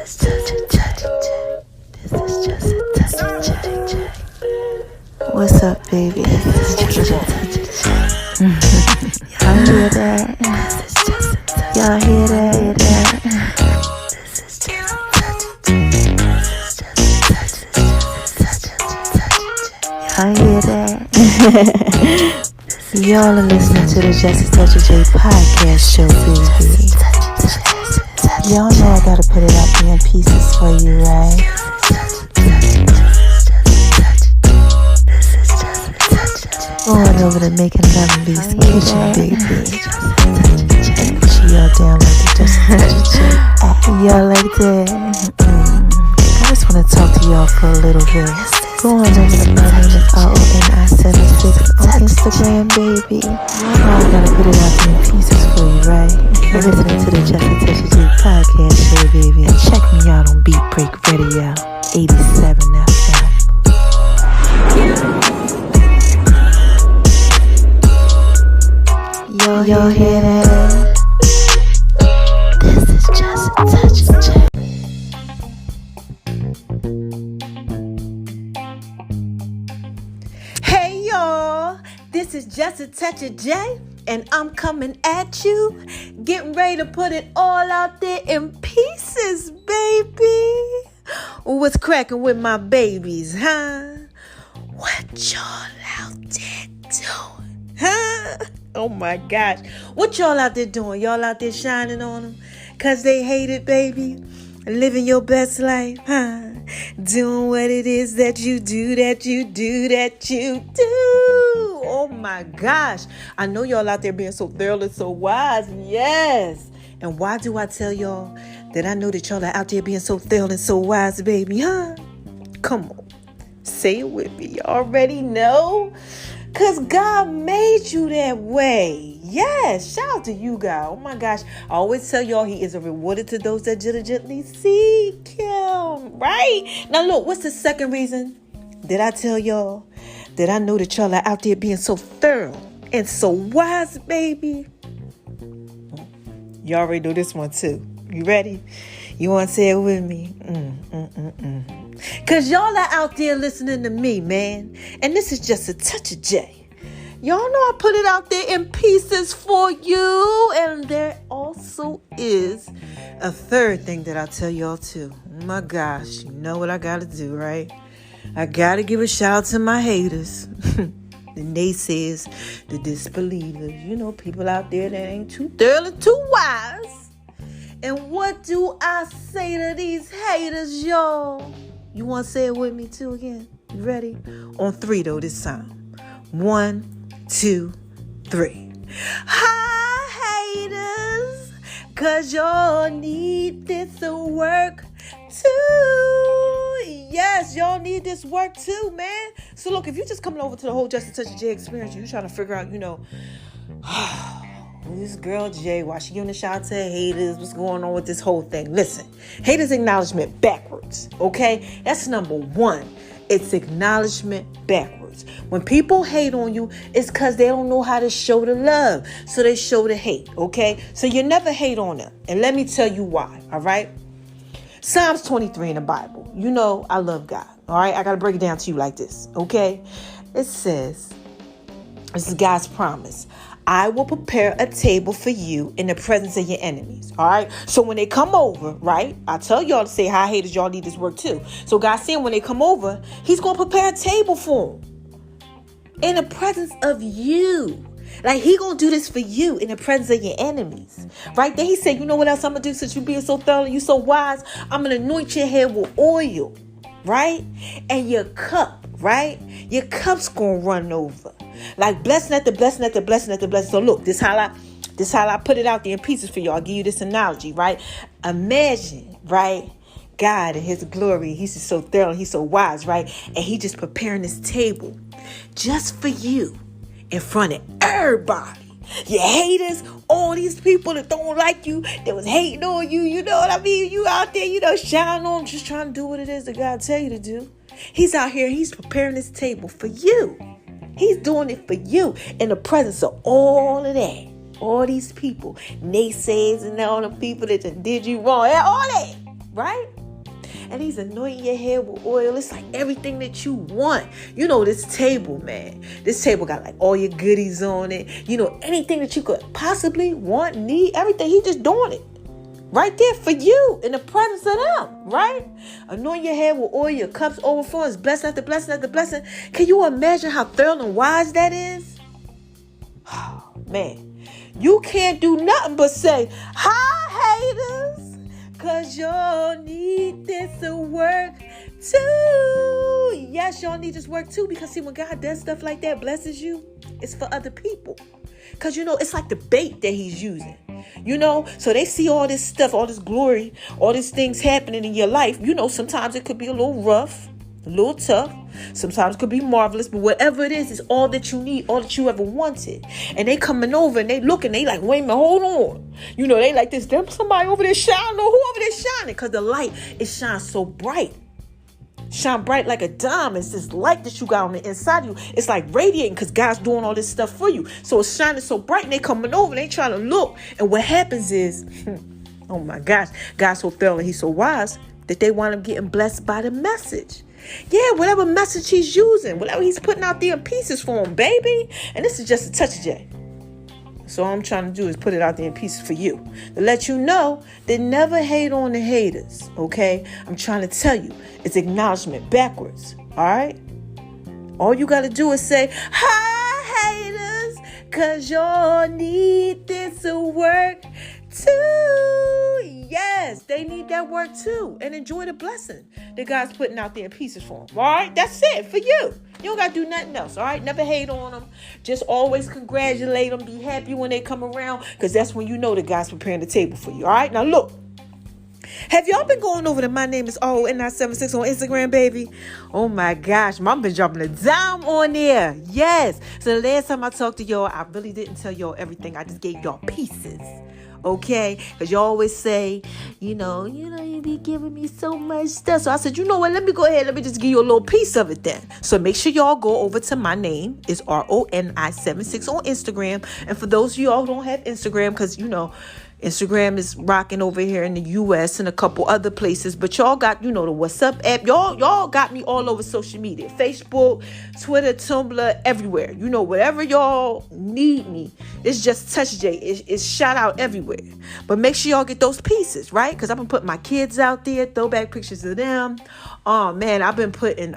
What's up, baby? Y'all hear that? Y'all hear that? Y'all hear that? Y'all are listening to the Just a Touch of J podcast show, baby. Y'all know I gotta put it out there in pieces for you, right? Going over to makingloveinvskitchen, baby. Y'all down like the Just a Touch of J. Y'all like that? I just wanna talk to y'all for a little bit. Go on over to my name is RONI76 on Instagram, baby. Y'all know I gotta put it out there in pieces for you, right? You're listening to the Just a Touch of J podcast show, baby. And check me out on Beat Break Radio 87 FM. Y'all hear that? This is Just a Touch of J. Hey y'all, this is Just a Touch of J, and I'm coming at you, getting ready to put it all out there in pieces, baby. What's cracking with my babies, huh? What y'all out there doing, huh? Oh my gosh, what y'all out there doing? Y'all out there shining on them because they hate it, baby? Living your best life, huh? Doing what it is that you do. Oh my gosh. I know y'all out there being so thorough and so wise. Yes. And why do I tell y'all that I know that y'all are out there being so thorough and so wise, baby, huh? Come on. Say it with me. You already know. Because God made you that way. Yes, shout out to you, God. Oh my gosh. I always tell y'all he is a rewarder to those that diligently seek him. Right? Now look, what's the second reason that I tell y'all that I know that y'all are out there being so thorough and so wise, baby? You already know this one too. You ready? You want to say it with me? Because y'all are out there listening to me, man. And this is Just a Touch of J. Y'all know I put it out there in pieces for you. And there also is a third thing that I'll tell y'all too. Oh my gosh, you know what I got to do, right? I got to give a shout out to my haters. The naysayers, the disbelievers. You know, people out there that ain't too thorough, too wise. And what do I say to these haters, y'all? You want to say it with me too again? You ready? On 3 though this time. 1, 2, 3. Hi haters, cause y'all need this work too. Yes, y'all need this work too, man. So look, if you just coming over to the whole Just a Touch of J experience, you're trying to figure out, this girl Jay, why she giving a shout out to her haters? What's going on with this whole thing? Listen, haters acknowledgement backwards, okay? That's number 1. It's acknowledgement backwards. When people hate on you, it's because they don't know how to show the love. So they show the hate, okay? So you never hate on them. And let me tell you why, all right? Psalms 23 in the Bible. You know I love God, all right? I got to break it down to you like this, okay? It says, this is God's promise. I will prepare a table for you in the presence of your enemies. All right. So when they come over, right, I tell y'all to say, hi, haters, y'all need this work too. So God's saying when they come over, he's going to prepare a table for them in the presence of you. Like he going to do this for you in the presence of your enemies. Right. Then he said, you know what else I'm going to do since you being so thorough and you so wise? I'm going to anoint your head with oil. Right. And your cup. Right. Your cup's going to run over. Like blessing at the blessing at the blessing at the blessing. So look, this how I put it out there in pieces for y'all. I'll give you this analogy, right? Imagine, right? God in his glory. He's just so thorough. He's so wise, right? And he just preparing this table just for you in front of everybody. Your haters, all these people that don't like you, that was hating on you. You know what I mean? You out there, shining on, just trying to do what it is that God tell you to do. He's out here. He's preparing this table for you. He's doing it for you in the presence of all of that. All these people, naysayers and all the people that did you wrong. All that. right? And he's anointing your head with oil. It's like everything that you want. You know, this table, man. This table got like all your goodies on it. You know, anything that you could possibly want, need, everything. He just doing it. Right there for you in the presence of them, right? Anoint your head with oil, your cups overflowing. It's blessing after blessing after blessing. Can you imagine how thorough and wise that is? Oh, man, you can't do nothing but say, hi, haters, because y'all need this to work too. Yes, y'all need this work too, because see, when God does stuff like that, blesses you, it's for other people. Because, you know, it's like the bait that he's using. You know, so they see all this stuff, all this glory, all these things happening in your life. You know, sometimes it could be a little rough, a little tough. Sometimes it could be marvelous, but whatever it is all that you need, all that you ever wanted. And they coming over and they looking, they like, wait a minute, hold on. You know, they like this, there's somebody over there shining, or who over there shining? Because the light, it shines so bright. Shine bright like a diamond. It's this light that you got on the inside of you. It's like radiating because God's doing all this stuff for you. So it's shining so bright and they coming over and they trying to look. And what happens is, oh my gosh, God's so thorough and he's so wise that they wind up getting blessed by the message. Yeah, whatever message he's using, whatever he's putting out there in pieces for them, baby. And this is just a touch of J. So all I'm trying to do is put it out there in pieces for you. To let you know that never hate on the haters, okay? I'm trying to tell you, it's acknowledgement backwards, all right? All you got to do is say, hi, haters, because y'all need this to work too. Yes, they need that work too. And enjoy the blessing that God's putting out there in pieces for them, all right? That's it for you. You don't got to do nothing else, all right? Never hate on them. Just always congratulate them. Be happy when they come around, because that's when you know that God's preparing the table for you, all right? Now, look. Have y'all been going over to My Name is RON976 on Instagram, baby? Oh, my gosh. Mom been dropping a dime on there. Yes. So the last time I talked to y'all, I really didn't tell y'all everything. I just gave y'all pieces. Okay, because you always say, you know, you be giving me so much stuff. So I said, you know what? Let me go ahead. Let me just give you a little piece of it then. So make sure y'all go over to My Name is RONI76 on Instagram. And for those of y'all who don't have Instagram, because, you know, Instagram is rocking over here in the U.S. and a couple other places. But y'all got, you know, the What's Up app. Y'all got me all over social media. Facebook, Twitter, Tumblr, everywhere. You know, whatever y'all need me. It's just Touch J. It's shout out everywhere. But make sure y'all get those pieces, right? Because I've been putting my kids out there. Throwback pictures of them. Oh, man, I've been putting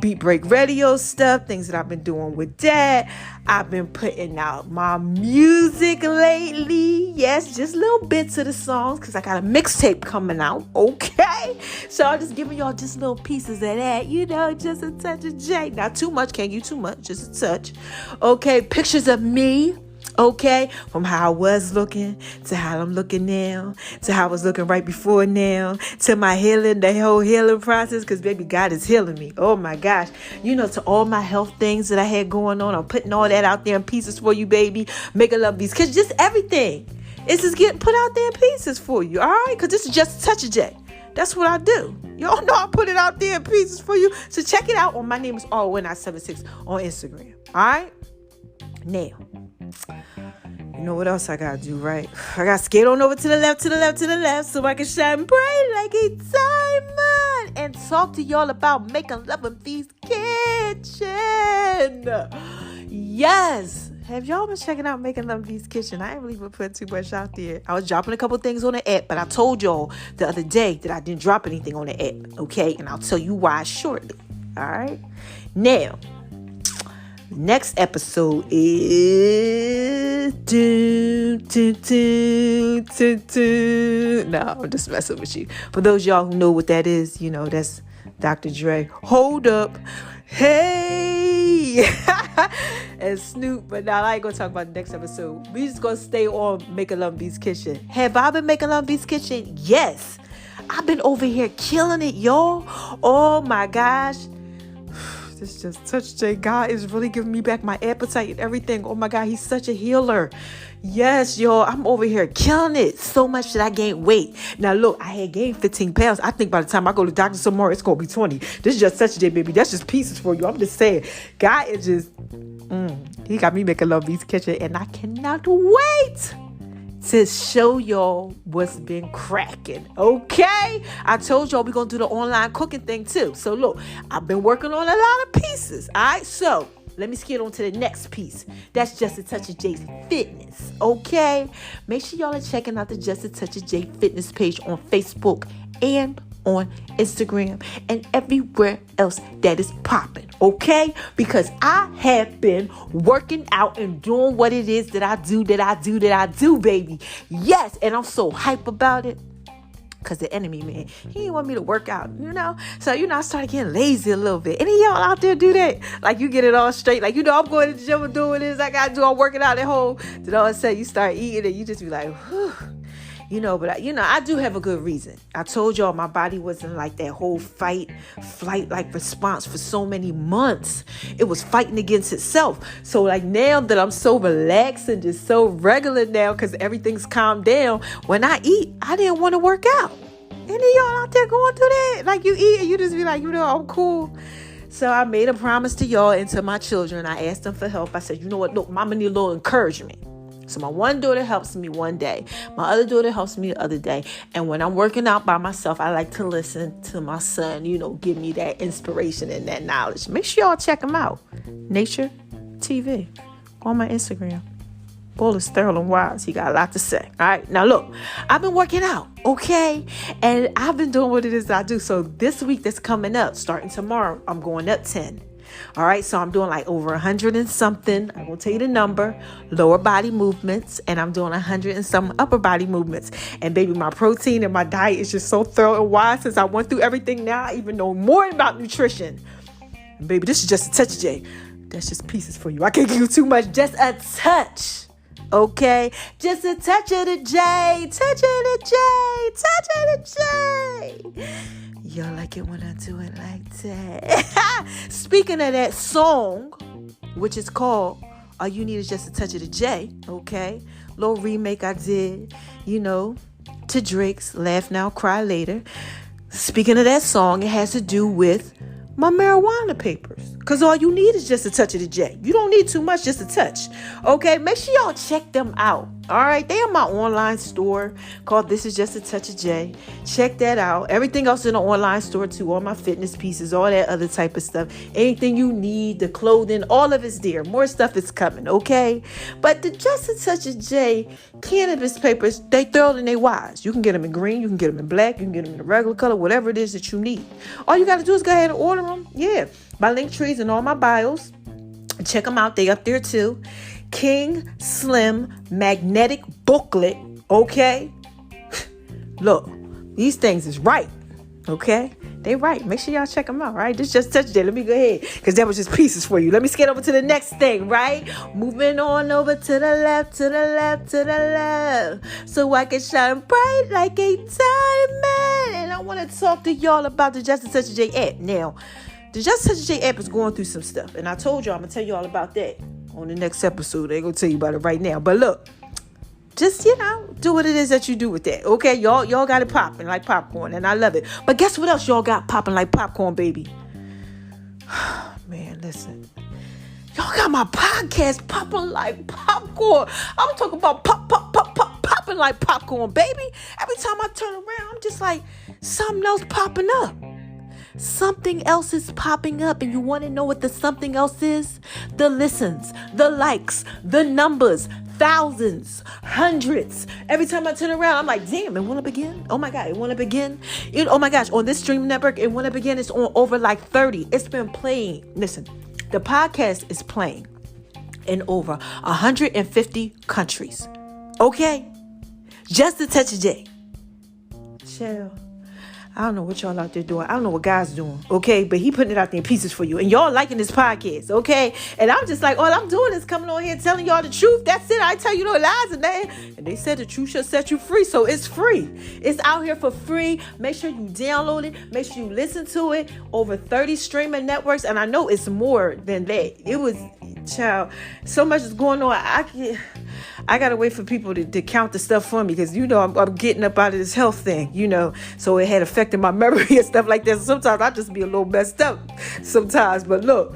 beat break radio stuff. Things that I've been doing with that. I've been putting out my music lately. Yes, just little bits of the songs because I got a mixtape coming out. Okay. So I'm just giving y'all just little pieces of that. You know, just a touch of J. Not too much. Can't get too much. Just a touch. Okay. Pictures of me. Okay, from how I was looking to how I'm looking now, to how I was looking right before now, to my healing, the whole healing process, because baby, God is healing me. Oh my gosh. You know, to all my health things that I had going on, I'm putting all that out there in pieces for you, baby. Making love these kids, just everything. It's just getting put out there in pieces for you, all right? Because this is just a touch of J. That's what I do. Y'all know I put it out there in pieces for you. So check it out on My Name is RON976 on Instagram, all right? Now, you know what else I gotta do, right? I gotta skate on over to the left, so I can shine bright like a diamond and talk to y'all about making love in V's kitchen. Yes. Have y'all been checking out Making Love in V's Kitchen? I ain't really been putting too much out there. I was dropping a couple things on the app, but I told y'all the other day that I didn't drop anything on the app, okay? And I'll tell you why shortly, all right? Now, next episode is No, I'm just messing with you. For those of y'all who know what that is, you know, that's Dr. Dre. Hold up. Hey! And Snoop. But now I ain't gonna talk about the next episode. We just gonna stay on Making Love in V's Kitchen. Have I been making love in V's Kitchen? Yes. I've been over here killing it, y'all. Oh my gosh. This just Touch J. God is really giving me back my appetite and everything. Oh my God, he's such a healer. Yes, y'all, I'm over here killing it so much that I gained weight. Now look, I had gained 15 pounds. I think by the time I go to doctor tomorrow, it's gonna be 20. This is just Touch J, baby. That's just pieces for you. I'm just saying, God is just, he got me making love in V's Kitchen, and I cannot wait to show y'all what's been cracking. Okay? I told y'all we're going to do the online cooking thing too. So look, I've been working on a lot of pieces. All right? So let me skip on to the next piece. That's Just a Touch of J's Fitness. Okay? Make sure y'all are checking out the Just a Touch of J Fitness page on Facebook and on Instagram and everywhere else that is popping, okay? Because I have been working out and doing what it is that I do, baby. Yes, and I'm so hype about it. Because the enemy, man, he didn't want me to work out, So, I started getting lazy a little bit. Any of y'all out there do that? Like, you get it all straight. Like, I'm going to the gym and doing this. I got to do all working out at home. Then all of a sudden, you start eating and you just be like, whew. But I do have a good reason. I told y'all my body wasn't like that whole fight, flight, like response for so many months. It was fighting against itself. So like now that I'm so relaxed and just so regular now because everything's calmed down, when I eat, I didn't want to work out. Any of y'all out there going through that? Like you eat and you just be like, I'm cool. So I made a promise to y'all and to my children. I asked them for help. I said, you know what? Look, mama need a little encouragement. So my one daughter helps me one day. My other daughter helps me the other day. And when I'm working out by myself, I like to listen to my son, give me that inspiration and that knowledge. Make sure y'all check him out. Nature TV. Go on my Instagram. Bull is Sterling Wise. He got a lot to say. All right. Now, look, I've been working out. Okay. And I've been doing what it is I do. So this week that's coming up, starting tomorrow, I'm going up 10. All right, so I'm doing like over 100 and something. I won't tell you the number, lower body movements, and I'm doing 100 and some upper body movements. And baby, my protein and my diet is just so thorough and wide since I went through everything. Now I even know more about nutrition. And baby, this is just a touch of J. That's just pieces for you. I can't give you too much, just a touch. Okay, just a touch of the J, touch of the J, touch of the J. Y'all like it when I do it like that. Speaking of that song, which is called All You Need Is Just a Touch of the J, okay? Little remake I did, to Drake's Laugh Now, Cry Later. Speaking of that song, it has to do with my marijuana papers. Because all you need is just a touch of the J. You don't need too much, just a touch. Okay, make sure y'all check them out. All right, they are my online store called This Is Just a Touch of J. Check that out. Everything else in the online store too, all my fitness pieces, all that other type of stuff. Anything you need, the clothing, all of it's there. More stuff is coming, okay? But the Just a Touch of J cannabis papers, they thorough and they wise. You can get them in green, you can get them in black, you can get them in a regular color, whatever it is that you need. All you got to do is go ahead and order them. Yeah, my link trees and all my bios. Check them out. They up there too. King Slim Magnetic Booklet. Okay. Look, these things is right. Okay. They right. Make sure y'all check them out. Right. This just touch day. Let me go ahead. Because that was just pieces for you. Let me skate over to the next thing. Right. Moving on over to the left, to the left, to the left. So I can shine bright like a diamond. And I want to talk to y'all about the Just a Touch of J app. Now, the Just a Touch of J app is going through some stuff. And I told y'all I'm going to tell you all about that on the next episode. They going to tell you about it right now. But look, just, do what it is that you do with that. Okay, y'all got it popping like popcorn, and I love it. But guess what else y'all got popping like popcorn, baby? Man, listen. Y'all got my podcast popping like popcorn. I'm talking about popping like popcorn, baby. Every time I turn around, I'm just like, something else popping up. Something else is popping up, and you want to know what the something else is? The listens, the likes, the numbers, thousands, hundreds. Every time I turn around, I'm like, damn, it went up again? Oh my God, it went up again? Oh my gosh, on this stream network, it went up again. It's on over like 30. It's been playing. Listen, the podcast is playing in over 150 countries. Okay? Just a touch of J. Chill. I don't know what y'all out there doing. I don't know what God's doing, okay? But he putting it out there in pieces for you. And y'all liking this podcast, okay? And I'm just like, all I'm doing is coming on here telling y'all the truth. That's it. I tell you no lies. And they said the truth shall set you free. So it's free. It's out here for free. Make sure you download it. Make sure you listen to it. Over 30 streaming networks. And I know it's more than that. It was, child, so much is going on. I got to wait for people to count the stuff for me because, I'm getting up out of this health thing, So it had affected my memory and stuff like that. So sometimes I just be a little messed up sometimes. But look,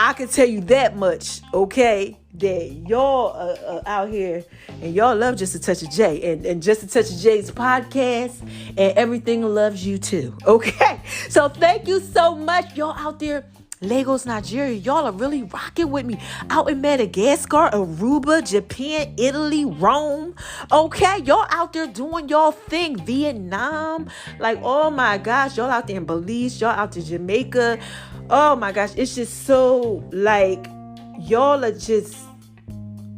I can tell you that much, okay, that y'all are out here and y'all love Just a Touch of J and Just a Touch of J's podcast, and everything loves you too, okay? So thank you so much, y'all out there. Lagos, Nigeria, y'all are really rocking with me. Out in Madagascar, Aruba, Japan, Italy, Rome. Okay, y'all out there doing y'all thing. Vietnam, like, oh my gosh, y'all out there in Belize, y'all out to Jamaica. Oh my gosh, it's just so, like, y'all are just,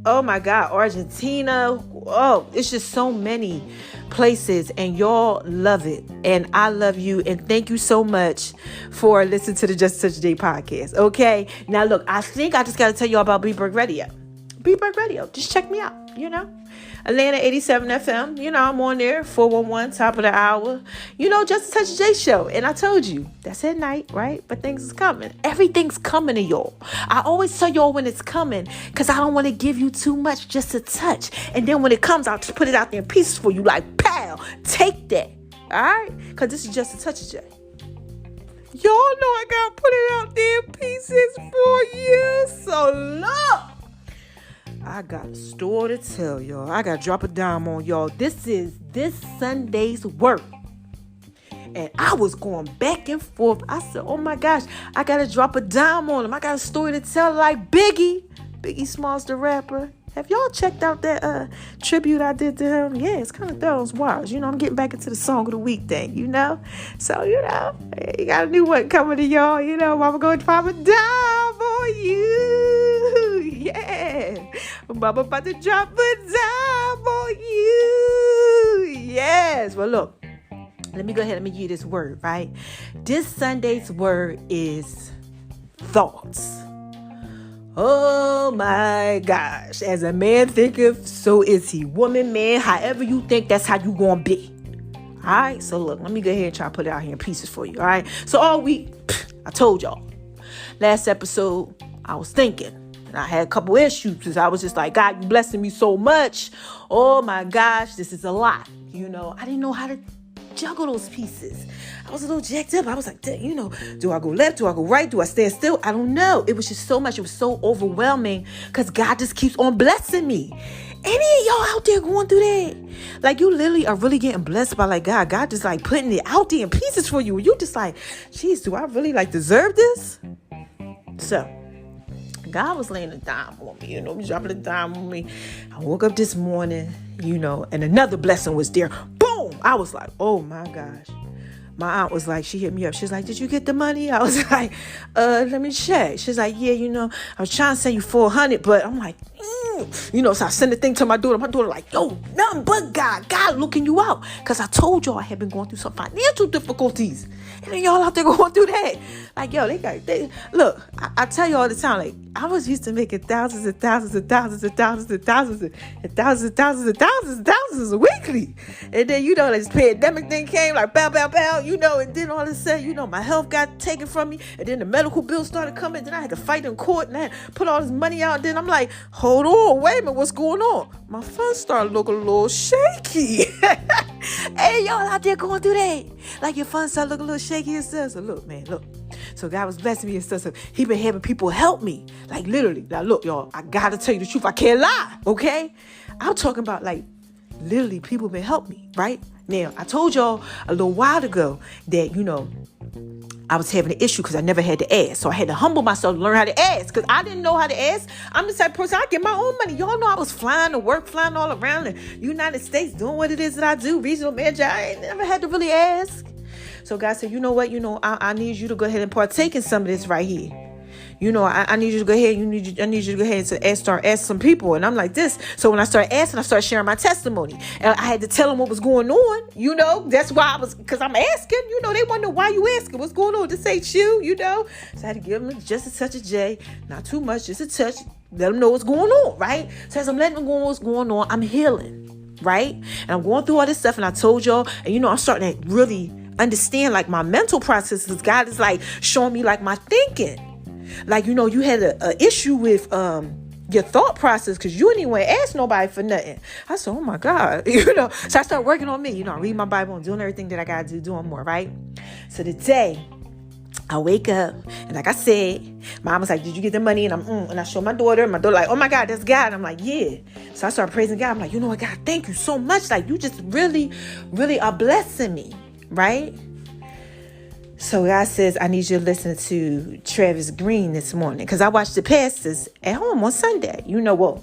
oh my God, Argentina. Oh, it's just so many places, and y'all love it, and I love you, and thank you so much for listening to the Just Touch Day podcast. Okay, now look, I think I just got to tell you all about Beatberg Radio. Beatberg Radio, just check me out, Atlanta 87 FM, I'm on there, 411, top of the hour, Just a Touch J show. And I told you, that's at night, right? But things is coming. Everything's coming to y'all. I always tell y'all when it's coming, because I don't want to give you too much, just a touch. And then when it comes, I'll just put it out there in pieces for you, like, pow, take that. All right? Because this is Just a Touch of J. Y'all know I got to put it out there in pieces for you. So look. I got a story to tell y'all. I got to drop a dime on y'all. This is this Sunday's work. And I was going back and forth. I said, oh my gosh, I got to drop a dime on him. I got a story to tell like Biggie Smalls the rapper. Have y'all checked out that tribute I did to him? Yeah, it's kind of those wires. I'm getting back into the song of the week thing, So, you got a new one coming to y'all. Mama going to drop a dime for you. Yeah. Mama about to drop a dime for you. Yes. Well, look. Let me go ahead and give you this word, right? This Sunday's word is thoughts. Oh my gosh. As a man thinketh, so is he. Woman, man, however you think, that's how you gonna be. All right? So look, let me go ahead and try to put it out here in pieces for you. All right? So all week, I told y'all. Last episode, I was thinking. And I had a couple issues because I was just like, God, you blessing me so much. Oh my gosh, this is a lot. I didn't know how to juggle those pieces. I was a little jacked up. I was like, do I go left? Do I go right? Do I stand still? I don't know. It was just so much. It was so overwhelming because God just keeps on blessing me. Any of y'all out there going through that? Like, you literally are really getting blessed by like God. God just like putting it out there in pieces for you. And you just like, geez, do I really like deserve this? So God was laying a dime on me, dropping a dime on me. I woke up this morning, and another blessing was there. Boom! I was like, oh my gosh. My aunt was like, she hit me up. She's like, did you get the money? I was like, let me check. She's like, yeah, I was trying to send you $400, but I'm like, so I send the thing to my daughter. My daughter like, yo, nothing but God looking you out. Because I told y'all I had been going through some financial difficulties. And then y'all out there going through that. Like, yo, look, I tell you all the time, like, I was used to making thousands and thousands and thousands and thousands and thousands and thousands and thousands and thousands and thousands weekly. And then, this pandemic thing came, like, bow, bow, bow, and then all of a sudden, my health got taken from me. And then the medical bills started coming. Then I had to fight in court and I had to put all this money out. And then I'm like, hold on, wait a minute, what's going on? My funds started looking a little shaky. Hey, y'all out there going through that? Like, your funds start looking a little shaky and stuff. So look, man, look. So God was blessing me and stuff. So he been having people help me. Like, literally. Now, look, y'all, I got to tell you the truth. I can't lie, okay? I'm talking about, like, literally people been helping me, right? Now, I told y'all a little while ago that, I was having an issue because I never had to ask. So I had to humble myself to learn how to ask because I didn't know how to ask. I'm the type of person, I get my own money. Y'all know I was flying to work, flying all around the United States, doing what it is that I do, regional manager. I ain't never had to really ask. So God said, you know what? I need you to go ahead and partake in some of this right here. I need you to go ahead. I need you to go ahead and start asking some people. And I'm like this. So when I started asking, I started sharing my testimony. And I had to tell them what was going on. That's why because I'm asking. They want to know why you asking. What's going on? This ain't you, So I had to give them just a touch of J. Not too much, just a touch. Let them know what's going on, right? So as I'm letting them know what's going on, I'm healing, right? And I'm going through all this stuff. And I told y'all, and I'm starting to really understand like my mental processes. God is like showing me like my thinking. Like, you had a issue with your thought process because you didn't even ask nobody for nothing. I said, oh my God, So I started working on me, I read my Bible and doing everything that I got to do, doing more, right? So today I wake up, and like I said, mom was like, did you get the money? And and I show my daughter, and my daughter like, oh my God, that's God. And I'm like, yeah. So I started praising God. I'm like, you know what, God, thank you so much. Like, you just really, really are blessing me, right? So God says, I need you to listen to Travis Green this morning, because I watched the pastors at home on Sunday,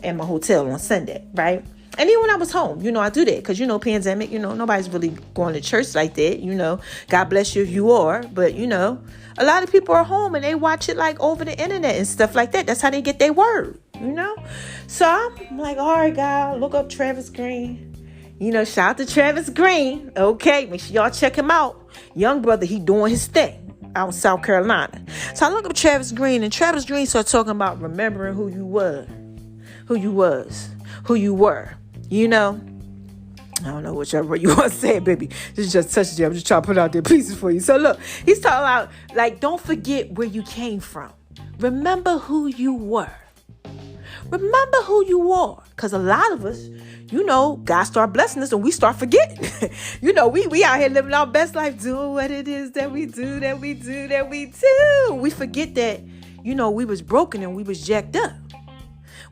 at my hotel on Sunday, right? And even when I was home, I do that because, pandemic, nobody's really going to church like that, God bless you if you are. But, a lot of people are home and they watch it like over the internet and stuff like that. That's how they get their word, So I'm like, all right, God, look up Travis Green. Shout out to Travis Green. Okay, make sure y'all check him out. Young brother, he doing his thing out in South Carolina. So I look up Travis Green, and Travis Green started talking about remembering who you were. I don't know whichever you want to say, baby. This is just touching you. I'm just trying to put out there pieces for you. So look, he's talking about, like, don't forget where you came from. Remember who you were. Remember who you are. Because a lot of us, God start blessing us and we start forgetting. We out here living our best life, doing what it is that we do. We forget that, we was broken and we was jacked up.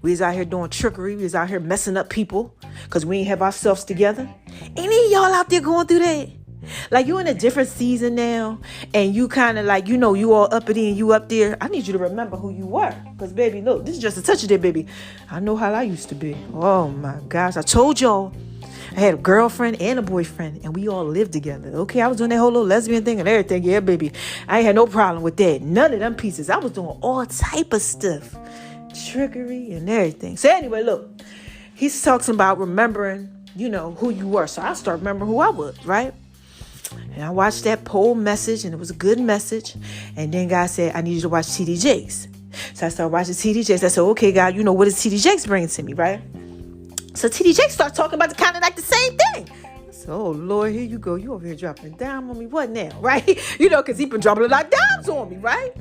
We was out here doing trickery. We was out here messing up people because we ain't have ourselves together. Any of y'all out there going through that? Like, you in a different season now, and you kind of like, you all uppity and you up there. I need you to remember who you were. Because, baby, look, this is just a touch of it, baby. I know how I used to be. Oh, my gosh. I told y'all I had a girlfriend and a boyfriend, and we all lived together. Okay, I was doing that whole little lesbian thing and everything. Yeah, baby. I ain't had no problem with that. None of them pieces. I was doing all type of stuff. Trickery and everything. So anyway, look, he's talking about remembering, who you were. So I start remembering who I was, right? And I watched that poll message, and it was a good message. And then God said, I need you to watch TD Jakes. So I started watching TD Jakes. I said, okay, God, what is TD Jakes bringing to me, right? So TD Jakes started talking about kind of like the same thing. I said, oh, Lord, here you go. You over here dropping a dime on me. What now, right? Because he been dropping a lot of dimes on me, right?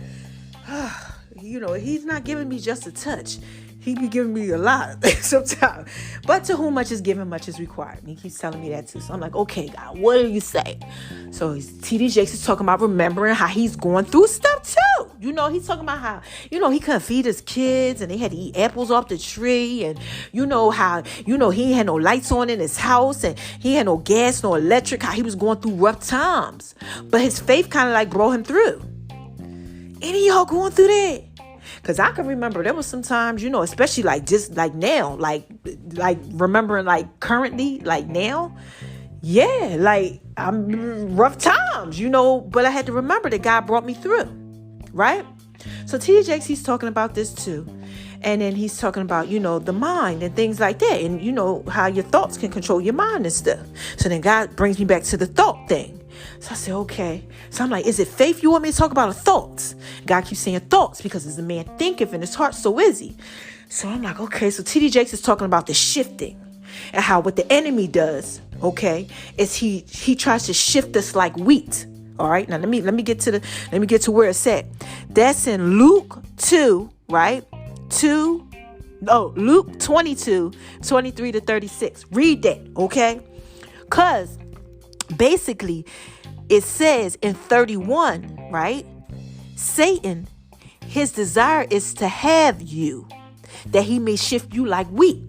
He's not giving me just a touch. He be giving me a lot sometimes. But to whom much is given, much is required. And he keeps telling me that too. So I'm like, okay, God, what do you say? So TD Jakes is talking about remembering how he's going through stuff too. He's talking about how, he couldn't feed his kids and they had to eat apples off the tree. And how, he had no lights on in his house and he had no gas, no electric, how he was going through rough times. But his faith kind of like brought him through. Any of y'all going through that? Because I can remember there was some times, especially like just like now, like remembering like currently, like now. Yeah, like I'm rough times, but I had to remember that God brought me through. Right. So TD Jakes, he's talking about this too. And then he's talking about, the mind and things like that. And, how your thoughts can control your mind and stuff. So then God brings me back to the thought thing. So I said, okay. So I'm like, is it faith you want me to talk about or thoughts? God keeps saying thoughts because as a man thinketh in his heart, so is he. So I'm like, okay. So TD Jakes is talking about the shifting and how what the enemy does, okay, is he tries to shift us like wheat. All right. Now let me get to where it's at. That's in Luke 2, right? Luke 22, 23 to 36. Read that, okay? Because basically it says in 31, right? Satan, his desire is to have you, that he may shift you like wheat.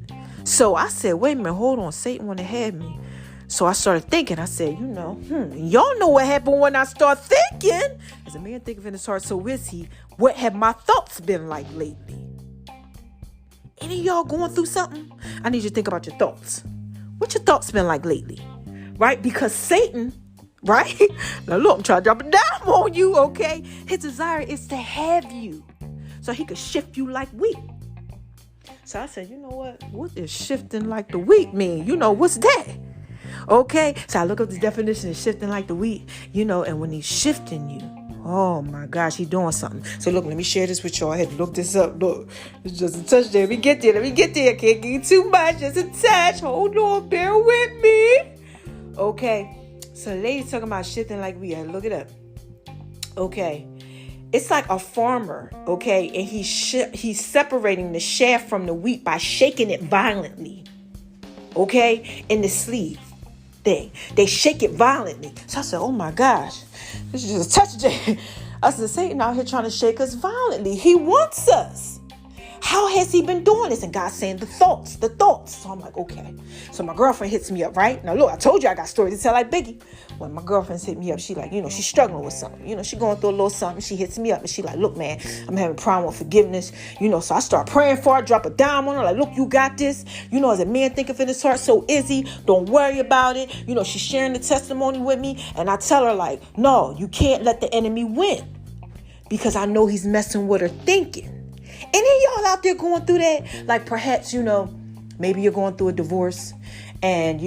So I said, wait a minute, hold on. Satan want to have me. So I started thinking. I said, y'all know what happened when I start thinking. As a man thinketh in his heart, so is he. What have my thoughts been like lately? Any of y'all going through something? I need you to think about your thoughts. What your thoughts been like lately? Right? Because Satan, right? Now look, I'm trying to drop it down on you, okay? His desire is to have you so he could shift you like wheat. So I said, you know what? What is shifting like the wheat mean? What's that? Okay? So I look up the definition of shifting like the wheat, and when he's shifting you, oh my gosh, he doing something. So look, let me share this with y'all. I had to look this up. Look, it's just a touch there. Let me get there. Can't get too much. Just a touch. Hold on. Bear with me. Okay. So the lady's talking about shifting like we are. Look it up. Okay. It's like a farmer. Okay. And he's separating the chaff from the wheat by shaking it violently. Okay. In the sleeve thing. They shake it violently. So I said, oh my gosh. This is just a touch there. I said, Satan out here trying to shake us violently. He wants us. How has he been doing this? And God's saying the thoughts. So I'm like, okay. So my girlfriend hits me up, right? Now, look, I told you I got stories to tell like Biggie. When my girlfriend's hit me up, she like, she's struggling with something. She going through a little something. She hits me up and she like, look, man, I'm having a problem with forgiveness. So I start praying for her, drop a dime on her. Like, look, you got this. As a man thinketh in his heart, so is he. Don't worry about it. She's sharing the testimony with me. And I tell her like, no, you can't let the enemy win. Because I know he's messing with her thinking. And then y'all out there going through that, like perhaps, maybe you're going through a divorce and,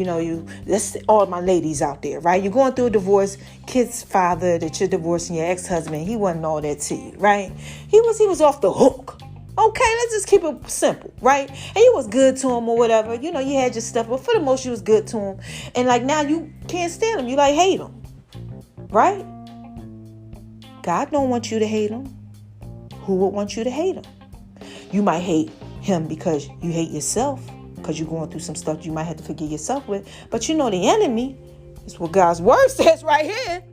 that's all my ladies out there, right? You're going through a divorce, kid's father that you're divorcing, your ex-husband, he wasn't all that to you, right? He was off the hook. Okay, let's just keep it simple, right? And you was good to him or whatever. You had your stuff, but for the most, you was good to him. And like now you can't stand him. You like hate him, right? God don't want you to hate him. Who would want you to hate him? You might hate him because you hate yourself, because you're going through some stuff you might have to forgive yourself with. But the enemy is what God's word says right here,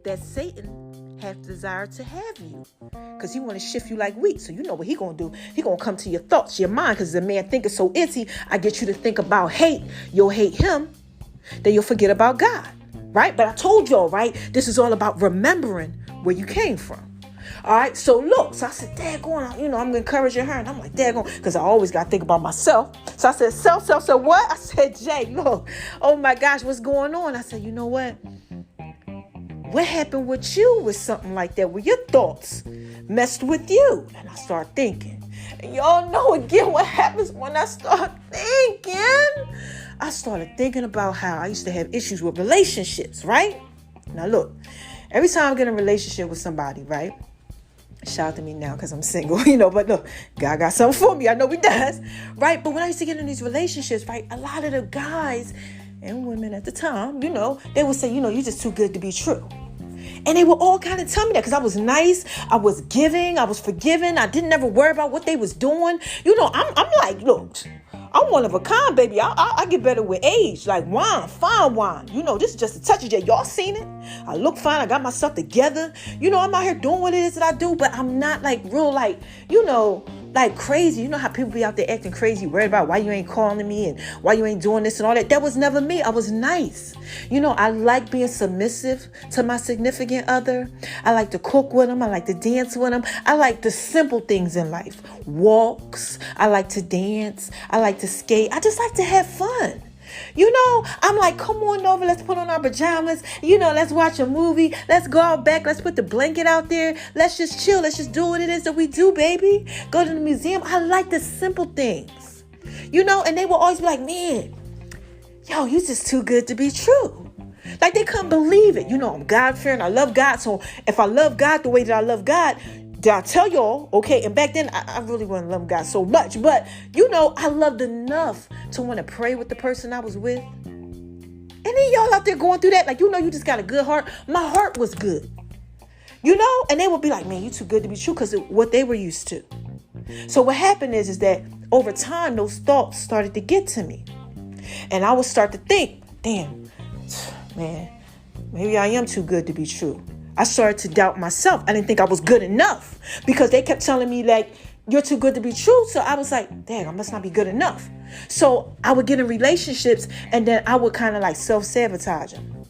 that Satan has desire to have you because he want to shift you like wheat. So you know what he going to do? He going to come to your thoughts, your mind, because the man thinketh so is he. I get you to think about hate. You'll hate him. Then you'll forget about God, right? But I told y'all, right? This is all about remembering where you came from. All right, so look, so I said, daggone, I'm encouraging her. And I'm like, daggone, because I always got to think about myself. So I said, self, so what? I said, Jay, look, oh my gosh, what's going on? I said, you know what? What happened with you with something like that, where your thoughts messed with you? And I start thinking. And y'all know again what happens when I start thinking. I started thinking about how I used to have issues with relationships, right? Now look, every time I get in a relationship with somebody, right? Shout out to me now because I'm single, but look, God got something for me. I know he does, right? But when I used to get in these relationships, right, a lot of the guys and women at the time, they would say, you're just too good to be true. And they would all kind of tell me that because I was nice, I was giving, I was forgiving, I didn't ever worry about what they was doing. I'm like, look, I'm one of a kind, baby. I get better with age, like wine, fine wine. This is just a touch of it. Y'all seen it? I look fine. I got myself together. I'm out here doing what it is that I do, but I'm not like real, like crazy. You know how people be out there acting crazy, worried about why you ain't calling me and why you ain't doing this and all that. That was never me. I was nice. I like being submissive to my significant other. I like to cook with them. I like to dance with them. I like the simple things in life. Walks. I like to dance. I like to skate. I just like to have fun. I'm like, come on over. Let's put on our pajamas. Let's watch a movie. Let's go out back. Let's put the blanket out there. Let's just chill. Let's just do what it is that we do, baby. Go to the museum. I like the simple things, and they will always be like, man, yo, you just too good to be true. Like they couldn't believe it. I'm God-fearing. I love God. So if I love God the way that I love God, did I tell y'all? Okay. And back then I really wasn't loving God so much, but I loved enough to want to pray with the person I was with. And then y'all out there going through that. Like, you just got a good heart. My heart was good, and they would be like, man, you too good to be true. Cause of what they were used to. So what happened is that over time, those thoughts started to get to me and I would start to think, damn, man, maybe I am too good to be true. I started to doubt myself. I didn't think I was good enough because they kept telling me like, you're too good to be true. So I was like, dang, I must not be good enough. So I would get in relationships and then I would kind of like self-sabotage them.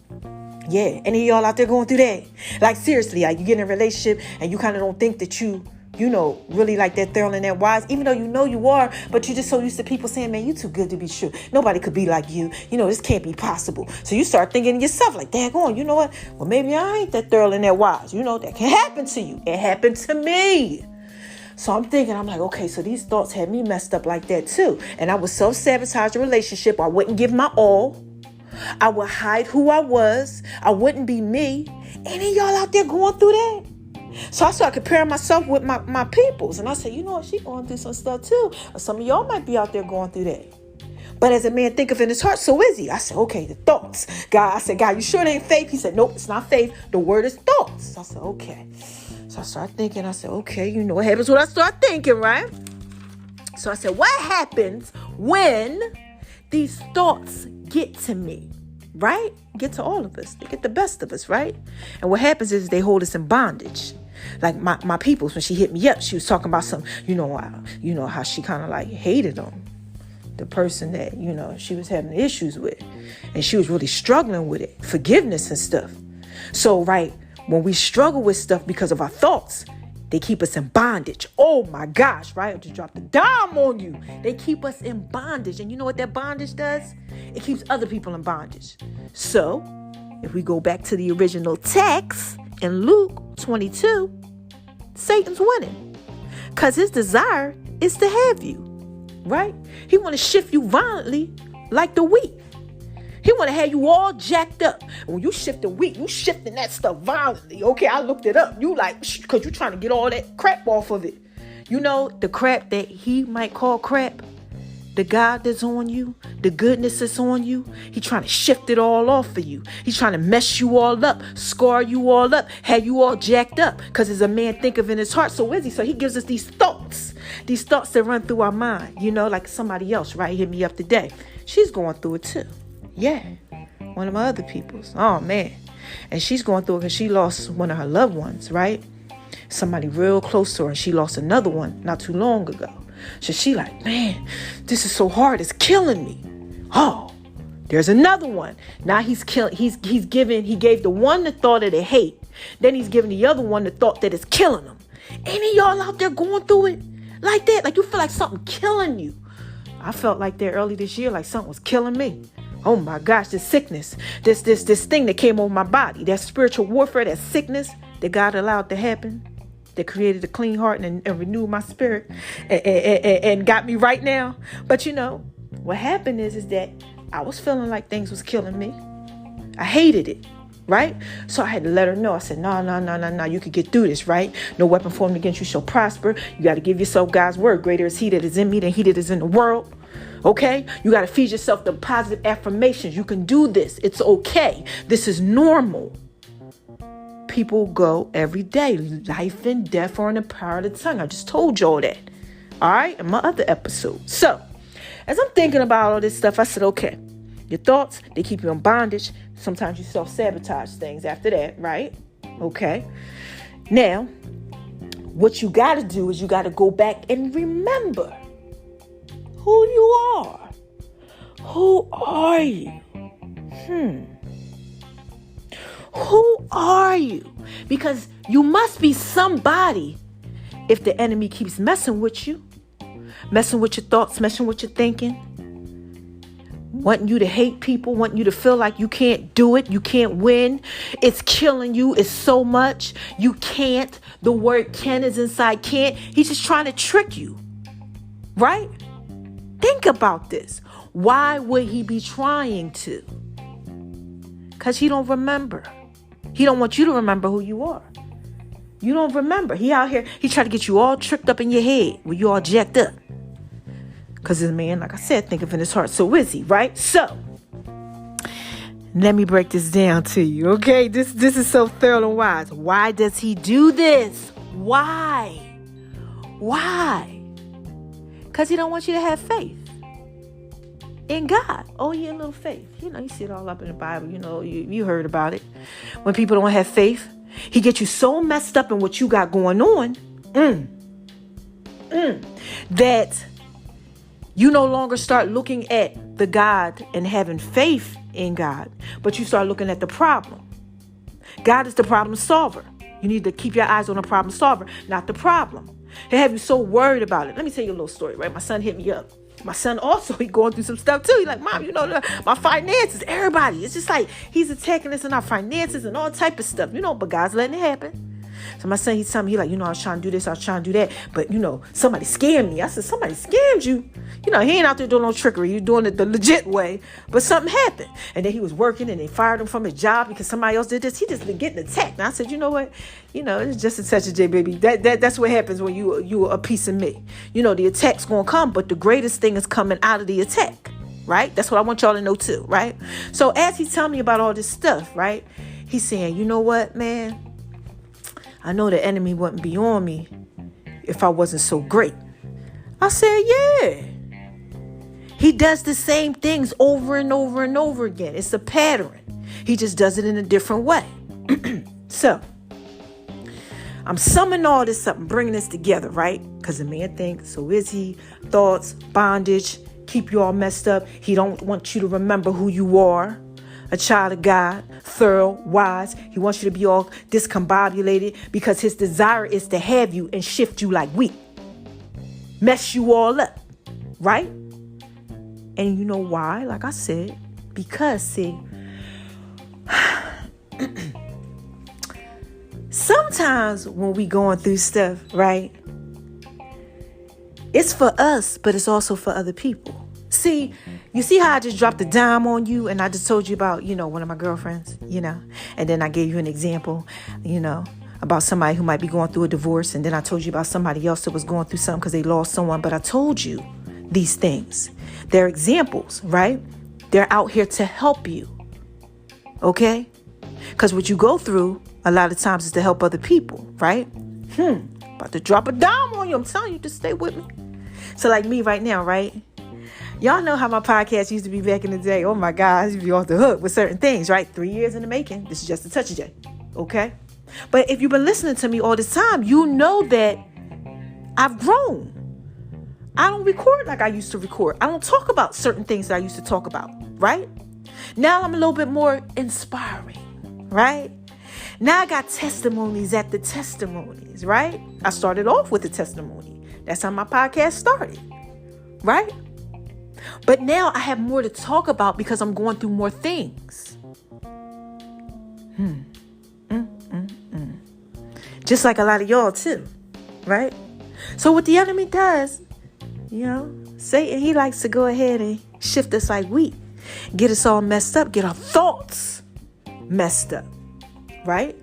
Yeah. Any of y'all out there going through that? Like seriously, like you get in a relationship and you kind of don't think that you really like that thorough and that wise, even though you are, but you're just so used to people saying, man, you too good to be true. Nobody could be like you. This can't be possible. So you start thinking to yourself like, daggone, you know what? Well, maybe I ain't that thorough and that wise. That can happen to you. It happened to me. So I'm thinking, I'm like, okay, so these thoughts had me messed up like that too. And I would self-sabotage a relationship. I wouldn't give my all. I would hide who I was. I wouldn't be me. Any of y'all out there going through that? So I started comparing myself with my peoples. And I said, she going through some stuff too. Or some of y'all might be out there going through that. But as a man thinketh in his heart, so is he. I said, okay, the thoughts. God, you sure it ain't faith? He said, nope, it's not faith. The word is thoughts. I said, okay. So I started thinking. I said, okay, what happens when I start thinking, right? So I said, what happens when these thoughts get to me? Right? Get to all of us. They get the best of us, right? And what happens is they hold us in bondage. Like my peoples, when she hit me up, she was talking about some, how she kind of like hated them. The person that, she was having issues with. And she was really struggling with it. Forgiveness and stuff. So, right, when we struggle with stuff because of our thoughts, they keep us in bondage. Oh my gosh, right? I just dropped a dime on you. They keep us in bondage. And you know what that bondage does? It keeps other people in bondage. So, if we go back to the original text in Luke 22, Satan's winning. Because his desire is to have you, right? He want to shift you violently like the wheat. He want to have you all jacked up. When you shift the wheat, you shifting that stuff violently. Okay, I looked it up. You like, because you trying to get all that crap off of it. You know, the crap that he might call crap, the God that's on you, the goodness that's on you, he trying to shift it all off for you. He's trying to mess you all up, scar you all up, have you all jacked up. Because as a man thinketh in his heart, so is he. So he gives us these thoughts that run through our mind. Like somebody else, right, hit me up today. She's going through it too. Yeah, one of my other peoples. Oh, man. And she's going through it because she lost one of her loved ones, right? Somebody real close to her. And she lost another one not too long ago. So she like, man, this is so hard. It's killing me. Oh, there's another one. Now he gave the one the thought of the hate. Then he's giving the other one the thought that it's killing him. Any y'all out there going through it like that? Like you feel like something killing you. I felt like that early this year, like something was killing me. Oh my gosh, this sickness, this thing that came over my body, that spiritual warfare, that sickness that God allowed to happen, that created a clean heart and renewed my spirit and got me right now. But what happened is that I was feeling like things was killing me. I hated it, right? So I had to let her know. I said, no, you could get through this, right? No weapon formed against you shall prosper. You got to give yourself God's word. Greater is he that is in me than he that is in the world. Okay, you got to feed yourself the positive affirmations. You can do this. It's okay. This is normal. People go every day. Life and death are in the power of the tongue. I just told y'all that. All right, in my other episode. So, as I'm thinking about all this stuff, I said, okay, your thoughts, they keep you in bondage. Sometimes you self-sabotage things after that, right? Okay. Now, what you got to do is you got to go back and remember who you are. Who are you? Who are you? Because you must be somebody if the enemy keeps messing with you, messing with your thoughts, messing with your thinking, wanting you to hate people, wanting you to feel like you can't do it, you can't win. It's killing you. It's so much. You can't. The word can is inside can't. He's just trying to trick you, right? Think about this. Why would he be trying to? Because he don't remember. He don't want you to remember who you are. You don't remember. He out here, he try to get you all tricked up in your head when you all jacked up. Because this man, like I said, think of in his heart. So is he, right? So, let me break this down to you, okay? This is so thorough and wise. Why does he do this? Why? Because he don't want you to have faith in God. Oh, yeah, a little faith. You see it all up in the Bible. You heard about it. When people don't have faith, he gets you so messed up in what you got going on that you no longer start looking at the God and having faith in God, but you start looking at the problem. God is the problem solver. You need to keep your eyes on the problem solver, not the problem. They have you so worried about it. Let me tell you a little story, right? My son hit me up. My son also, he going through some stuff too. He's like, Mom, my finances, everybody. It's just like he's attacking us in our finances and all type of stuff, but God's letting it happen. So my son, he's telling me, he like, I was trying to do this, I was trying to do that. But, somebody scammed me. I said, somebody scammed you? He ain't out there doing no trickery. He's doing it the legit way. But something happened. And then he was working and they fired him from his job because somebody else did this. He just been getting attacked. And I said, you know what? It's just a touch of J, baby. That's what happens when you a piece of me. The attack's going to come, but the greatest thing is coming out of the attack. Right? That's what I want y'all to know too. Right? So as he's telling me about all this stuff, right? He's saying, you know what, man? I know the enemy wouldn't be on me if I wasn't so great. I said, yeah. He does the same things over and over and over again. It's a pattern. He just does it in a different way. So, I'm summing all this up and bringing this together, right? Because the man thinks, so is he? Thoughts, bondage, keep you all messed up. He don't want you to remember who you are. A child of God, thorough, wise. He wants you to be all discombobulated because his desire is to have you and shift you like wheat. Mess you all up, right? And you know why? Like I said, because, see, sometimes when we going through stuff, right, it's for us, but it's also for other people. See, you see how I just dropped a dime on you and I just told you about, one of my girlfriends, and then I gave you an example, about somebody who might be going through a divorce. And then I told you about somebody else that was going through something because they lost someone. But I told you these things. They're examples, right? They're out here to help you. Okay? Because what you go through a lot of times is to help other people, right? About to drop a dime on you. I'm telling you, just stay with me. So like me right now, right? Y'all know how my podcast used to be back in the day. Oh my God, I used to be off the hook with certain things, right? 3 years in the making. This is just a touch of J. Okay? But if you've been listening to me all this time, you know that I've grown. I don't record like I used to record. I don't talk about certain things that I used to talk about, right? Now I'm a little bit more inspiring, right? Now I got testimonies at the testimonies, right? I started off with a testimony. That's how my podcast started, right? But now I have more to talk about because I'm going through more things. Just like a lot of y'all too, right? So what the enemy does, Satan, he likes to go ahead and shift us like wheat, get us all messed up, get our thoughts messed up, right?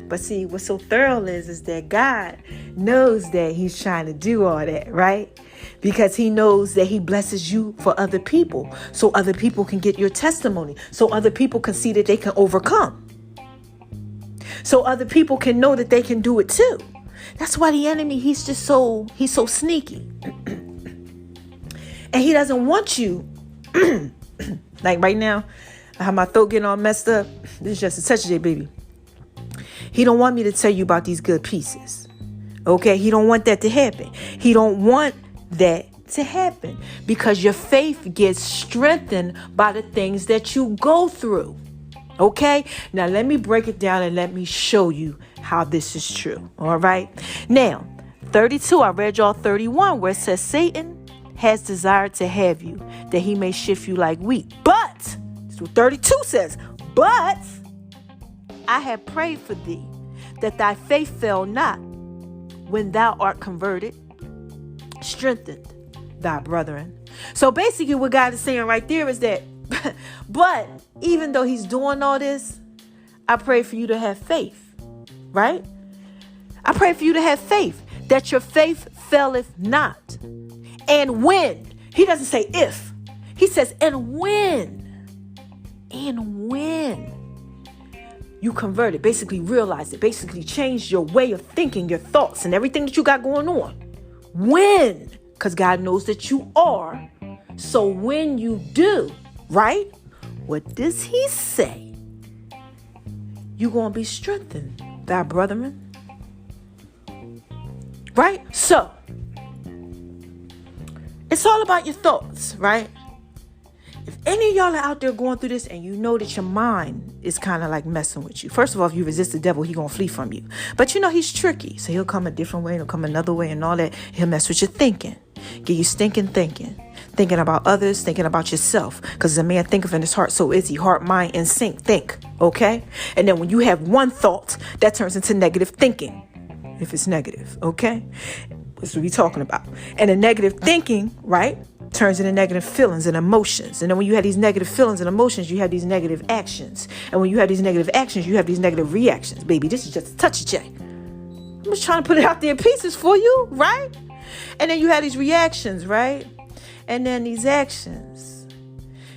But see, what's so thorough is that God knows that he's trying to do all that, right? Because he knows that he blesses you for other people, so other people can get your testimony, so other people can see that they can overcome. So other people can know that they can do it too. That's why the enemy, he's so sneaky. And he doesn't want you, like right now, I have my throat getting all messed up. This is just a touch of J, baby. He don't want me to tell you about these good pieces. Okay? He don't want that to happen. He don't want that to happen because your faith gets strengthened by the things that you go through. Okay, now let me break it down and let me show you how this is true. All right, now 32, I read y'all 31 where it says Satan has desired to have you that he may shift you like wheat. But, that's what 32 says, but I have prayed for thee that thy faith fail not when thou art converted, strengthened thy brethren. So basically what God is saying right there is that but even though he's doing all this, I pray for you to have faith, right? I pray for you to have faith, that your faith faileth not. And when, he doesn't say if, he says, and when you convert it, basically realize it, basically change your way of thinking, your thoughts and everything that you got going on. When, because God knows that you are. So when you do, right? What does he say? You're going to be strengthened, thy brethren. Right? So, it's all about your thoughts, right? If any of y'all are out there going through this and you know that your mind is kind of like messing with you. First of all, if you resist the devil, he's going to flee from you. But he's tricky. So he'll come a different way. He'll come another way and all that. He'll mess with your thinking. Get you stinking thinking. Thinking about others, thinking about yourself. Because a man thinketh in his heart, so is he. Heart, mind, and sync. Think. Okay? And then when you have one thought, that turns into negative thinking. If it's negative. Okay? That's what we're talking about. And the negative thinking, right, turns into negative feelings and emotions. And then when you have these negative feelings and emotions, you have these negative actions. And when you have these negative actions, you have these negative reactions. Baby, this is just a touch of J. I'm just trying to put it out there in pieces for you, right? And then you have these reactions, right? And then these actions.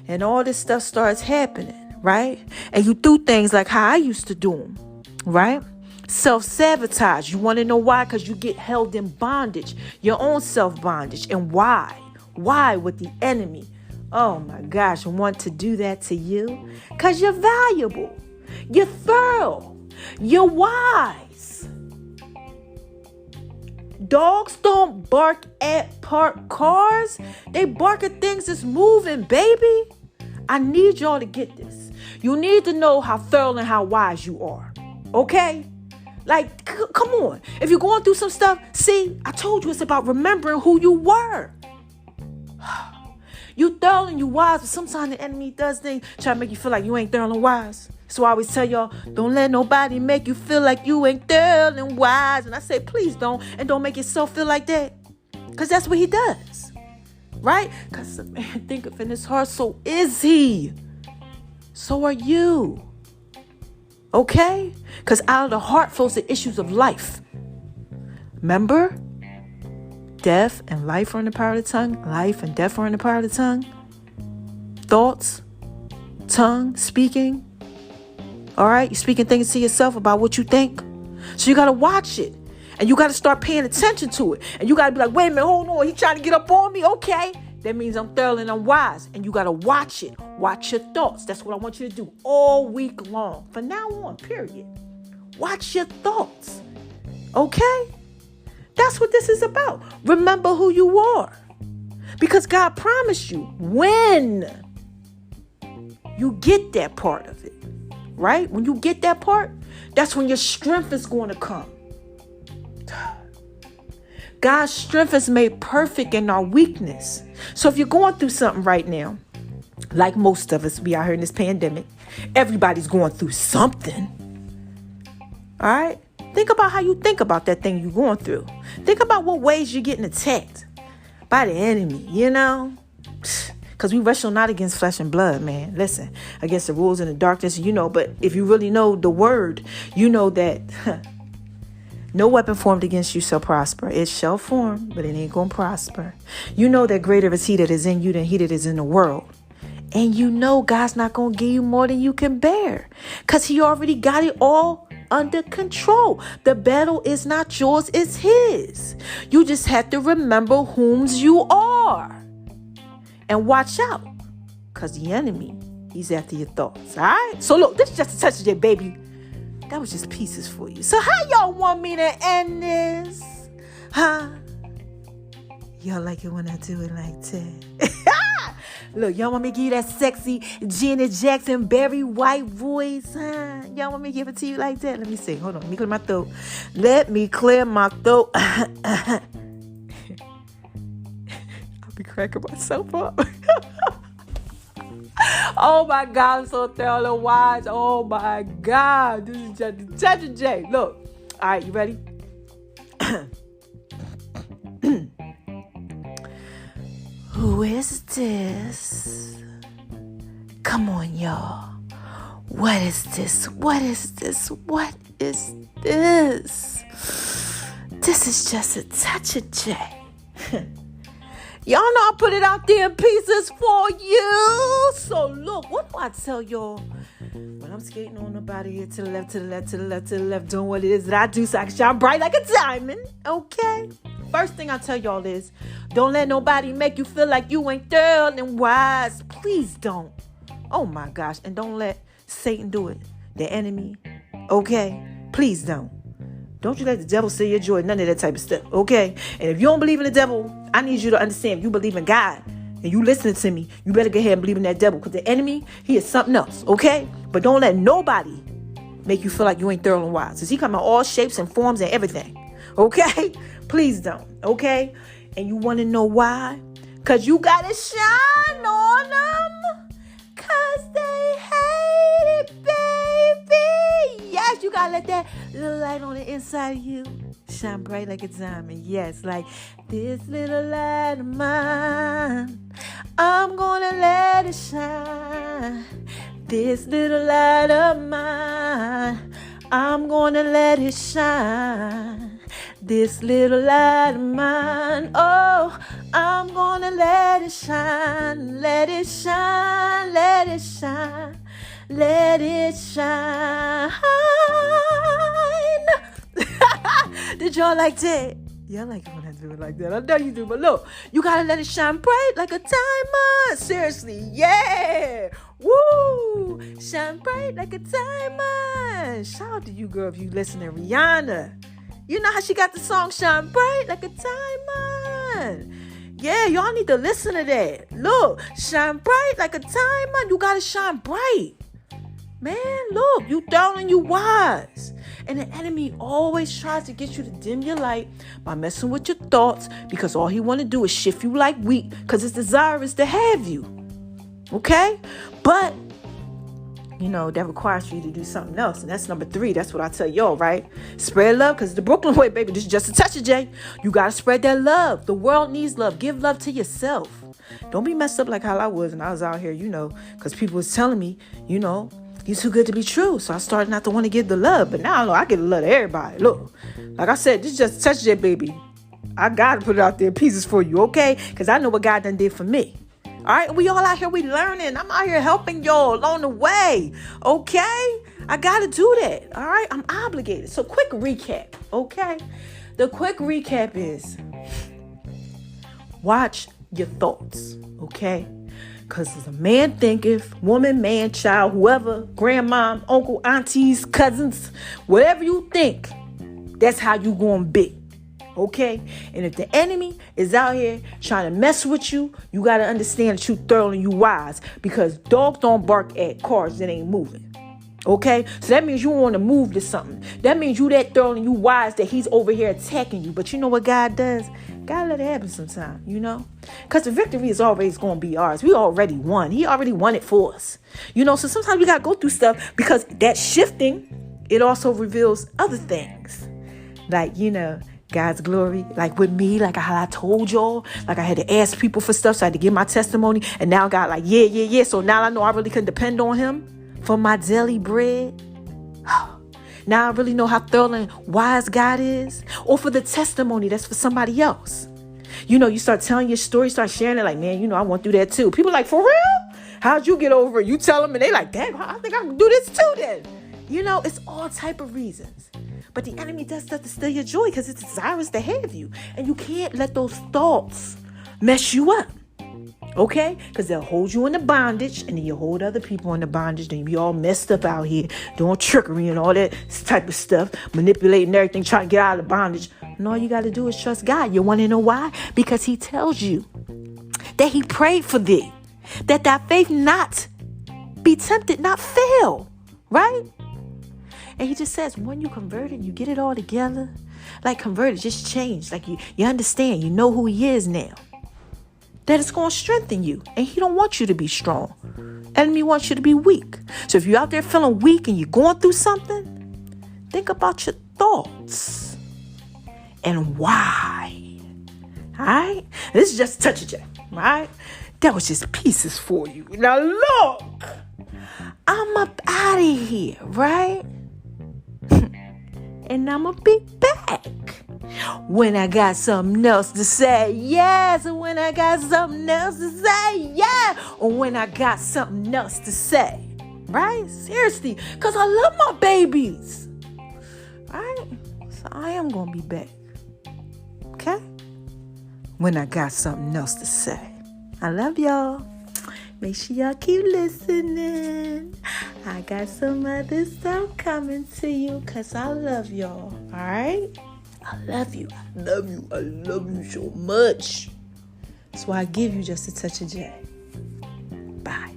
And all this stuff starts happening, right? And you do things like how I used to do them, right? Self-sabotage. You want to know why? Because you get held in bondage. Your own self-bondage. And why? Why would the enemy, oh my gosh, want to do that to you? Because you're valuable. You're thorough. You're wise. Dogs don't bark at parked cars. They bark at things that's moving, baby. I need y'all to get this. You need to know how thorough and how wise you are. Okay? Like, come on. If you're going through some stuff, see, I told you it's about remembering who you were. You thorough and you wise, but sometimes the enemy does things try to make you feel like you ain't thorough and wise. So I always tell y'all, don't let nobody make you feel like you ain't thorough and wise. And I say, please don't. And don't make yourself feel like that. Because that's what he does. Right? Because the man thinketh in his heart, so is he. So are you. Okay? Because out of the heart flows the issues of life. Remember? Death and life are in the power of the tongue. Life and death are in the power of the tongue. Thoughts, tongue, speaking. All right? You're speaking things to yourself about what you think. So you got to watch it. And you got to start paying attention to it. And you got to be like, wait a minute, hold on. He trying to get up on me. Okay. That means I'm thorough and I'm wise. And you got to watch it. Watch your thoughts. That's what I want you to do all week long. From now on, period. Watch your thoughts. Okay? That's what this is about. Remember who you are. Because God promised you when you get that part of it. Right? When you get that part, that's when your strength is going to come. God's strength is made perfect in our weakness. So if you're going through something right now, like most of us, we out here in this pandemic, everybody's going through something. All right? Think about how you think about that thing you're going through. Think about what ways you're getting attacked by the enemy, you know? Because we wrestle not against flesh and blood, man. Listen, against the rules and the darkness, you know. But if you really know the word, you know that no weapon formed against you shall prosper. It shall form, but it ain't going to prosper. You know that greater is he that is in you than he that is in the world. And you know God's not going to give you more than you can bear. Because he already got it all under control. The battle is not yours, it's his. You just have to remember whom's you are. And watch out. Because the enemy, he's after your thoughts. All right? So look, this is just a touch of it, baby. That was just pieces for you. So how y'all want me to end this? Huh? Y'all like it when I do it like that? Look, y'all want me to give you that sexy Janet Jackson, Barry White voice? Huh? Y'all want me to give it to you like that? Let me sing. Hold on. Let me clear my throat. Let me clear my throat. I'll be cracking myself up. Oh my God, I'm so thorough and wise. Oh my God. This is just Touch of J. Look. All right, you ready? Who is this? Come on, y'all. What is this? What is this? What is this? This is just a touch of J. Y'all know I put it out there in pieces for you. So look, what do I tell y'all when I'm skating on up out of here to the left, to the left, to the left, to the left, doing what it is that I do so I can shine bright like a diamond, okay? First thing I tell y'all is, don't let nobody make you feel like you ain't thorough and wise. Please don't. Oh my gosh. And don't let Satan do it. The enemy, okay? Please don't. Don't you let the devil steal your joy. None of that type of stuff, okay? And if you don't believe in the devil, I need you to understand, if you believe in God and you listening to me, you better go ahead and believe in that devil. Because the enemy, he is something else, okay? But don't let nobody make you feel like you ain't thorough and wise. Because he come in all shapes and forms and everything, okay? Please don't, okay? And you want to know why? Because you got to shine on them. Because they hate it, baby. Yes, you got to let that little light on the inside of you shine bright like a diamond. Yes, like this little light of mine, I'm going to let it shine. This little light of mine, I'm going to let it shine. This little light of mine, oh, I'm going to let it shine. Let it shine, let it shine, let it shine. Did y'all like that? Y'all like it when I do it like that. I know you do, but look, you gotta let it shine bright like a diamond. Seriously, yeah. Woo! Shine bright like a diamond. Shout out to you, girl, if you listening. Rihanna. You know how she got the song Shine Bright Like a Diamond. Yeah, y'all need to listen to that. Look, shine bright like a diamond. You gotta shine bright. Man, look, you down and you wise. And the enemy always tries to get you to dim your light by messing with your thoughts, because all he want to do is shift you like wheat, because his desire is to have you. Okay? But that requires for you to do something else. And that's number 3. That's what I tell y'all, right? Spread love, because the Brooklyn way, baby. This is just a touch of J. You got to spread that love. The world needs love. Give love to yourself. Don't be messed up like how I was. And I was out here, because people was telling me, you're too good to be true. So I started not to want to give the love. But now I give the love to everybody. Look, like I said, this is just a touch of J, baby. I got to put it out there in pieces for you, okay? Because I know what God done did for me. All right, we all out here, we learning. I'm out here helping y'all along the way, okay? I got to do that, all right? I'm obligated. So quick recap, okay? The quick recap is watch your thoughts, okay? Because as a man thinketh, woman, man, child, whoever, grandma, uncle, aunties, cousins, whatever you think, that's how you going to be. Okay? And if the enemy is out here trying to mess with you, you got to understand that you thorough and you wise, because dogs don't bark at cars that ain't moving. Okay? So that means you want to move to something. That means you that thorough and you wise that he's over here attacking you. But you know what God does? God let it happen sometime, Because the victory is always going to be ours. We already won. He already won it for us. So sometimes we got to go through stuff, because that shifting, it also reveals other things. Like, God's glory, like with me, like how I told y'all, like I had to ask people for stuff, so I had to give my testimony, and now God like, yeah. So now I know I really can depend on him for my daily bread. Now I really know how thorough and wise God is, or for the testimony that's for somebody else. You start telling your story, start sharing it, like, man, I went through that too. People like, for real? How'd you get over it? You tell them, and they like, dang, I think I can do this too then. It's all type of reasons. But the enemy does stuff to steal your joy, because it's desirous to have you. And you can't let those thoughts mess you up. Okay? Because they'll hold you in the bondage, and then you hold other people in the bondage. Then you be all messed up out here doing trickery and all that type of stuff, manipulating everything, trying to get out of the bondage. And all you got to do is trust God. You want to know why? Because he tells you that he prayed for thee, that thy faith not be tempted, not fail. Right? And he just says, when you converted, you get it all together. Like converted, just change. Like you understand, you know who he is now. That it's going to strengthen you. And he don't want you to be strong. Enemy wants you to be weak. So if you're out there feeling weak and you're going through something, think about your thoughts and why. All right? This is just a touch of J. All right? That was just pieces for you. Now look, I'm up out of here, right? And I'm going to be back when I got something else to say. Yes, when I got something else to say. Yeah, or when I got something else to say. Right? Seriously, because I love my babies. All right? So I am going to be back. Okay? When I got something else to say. I love y'all. Make sure y'all keep listening. I got some other stuff coming to you, because I love y'all. All right? I love you. I love you. I love you so much. That's why I give you just a touch of J. Bye.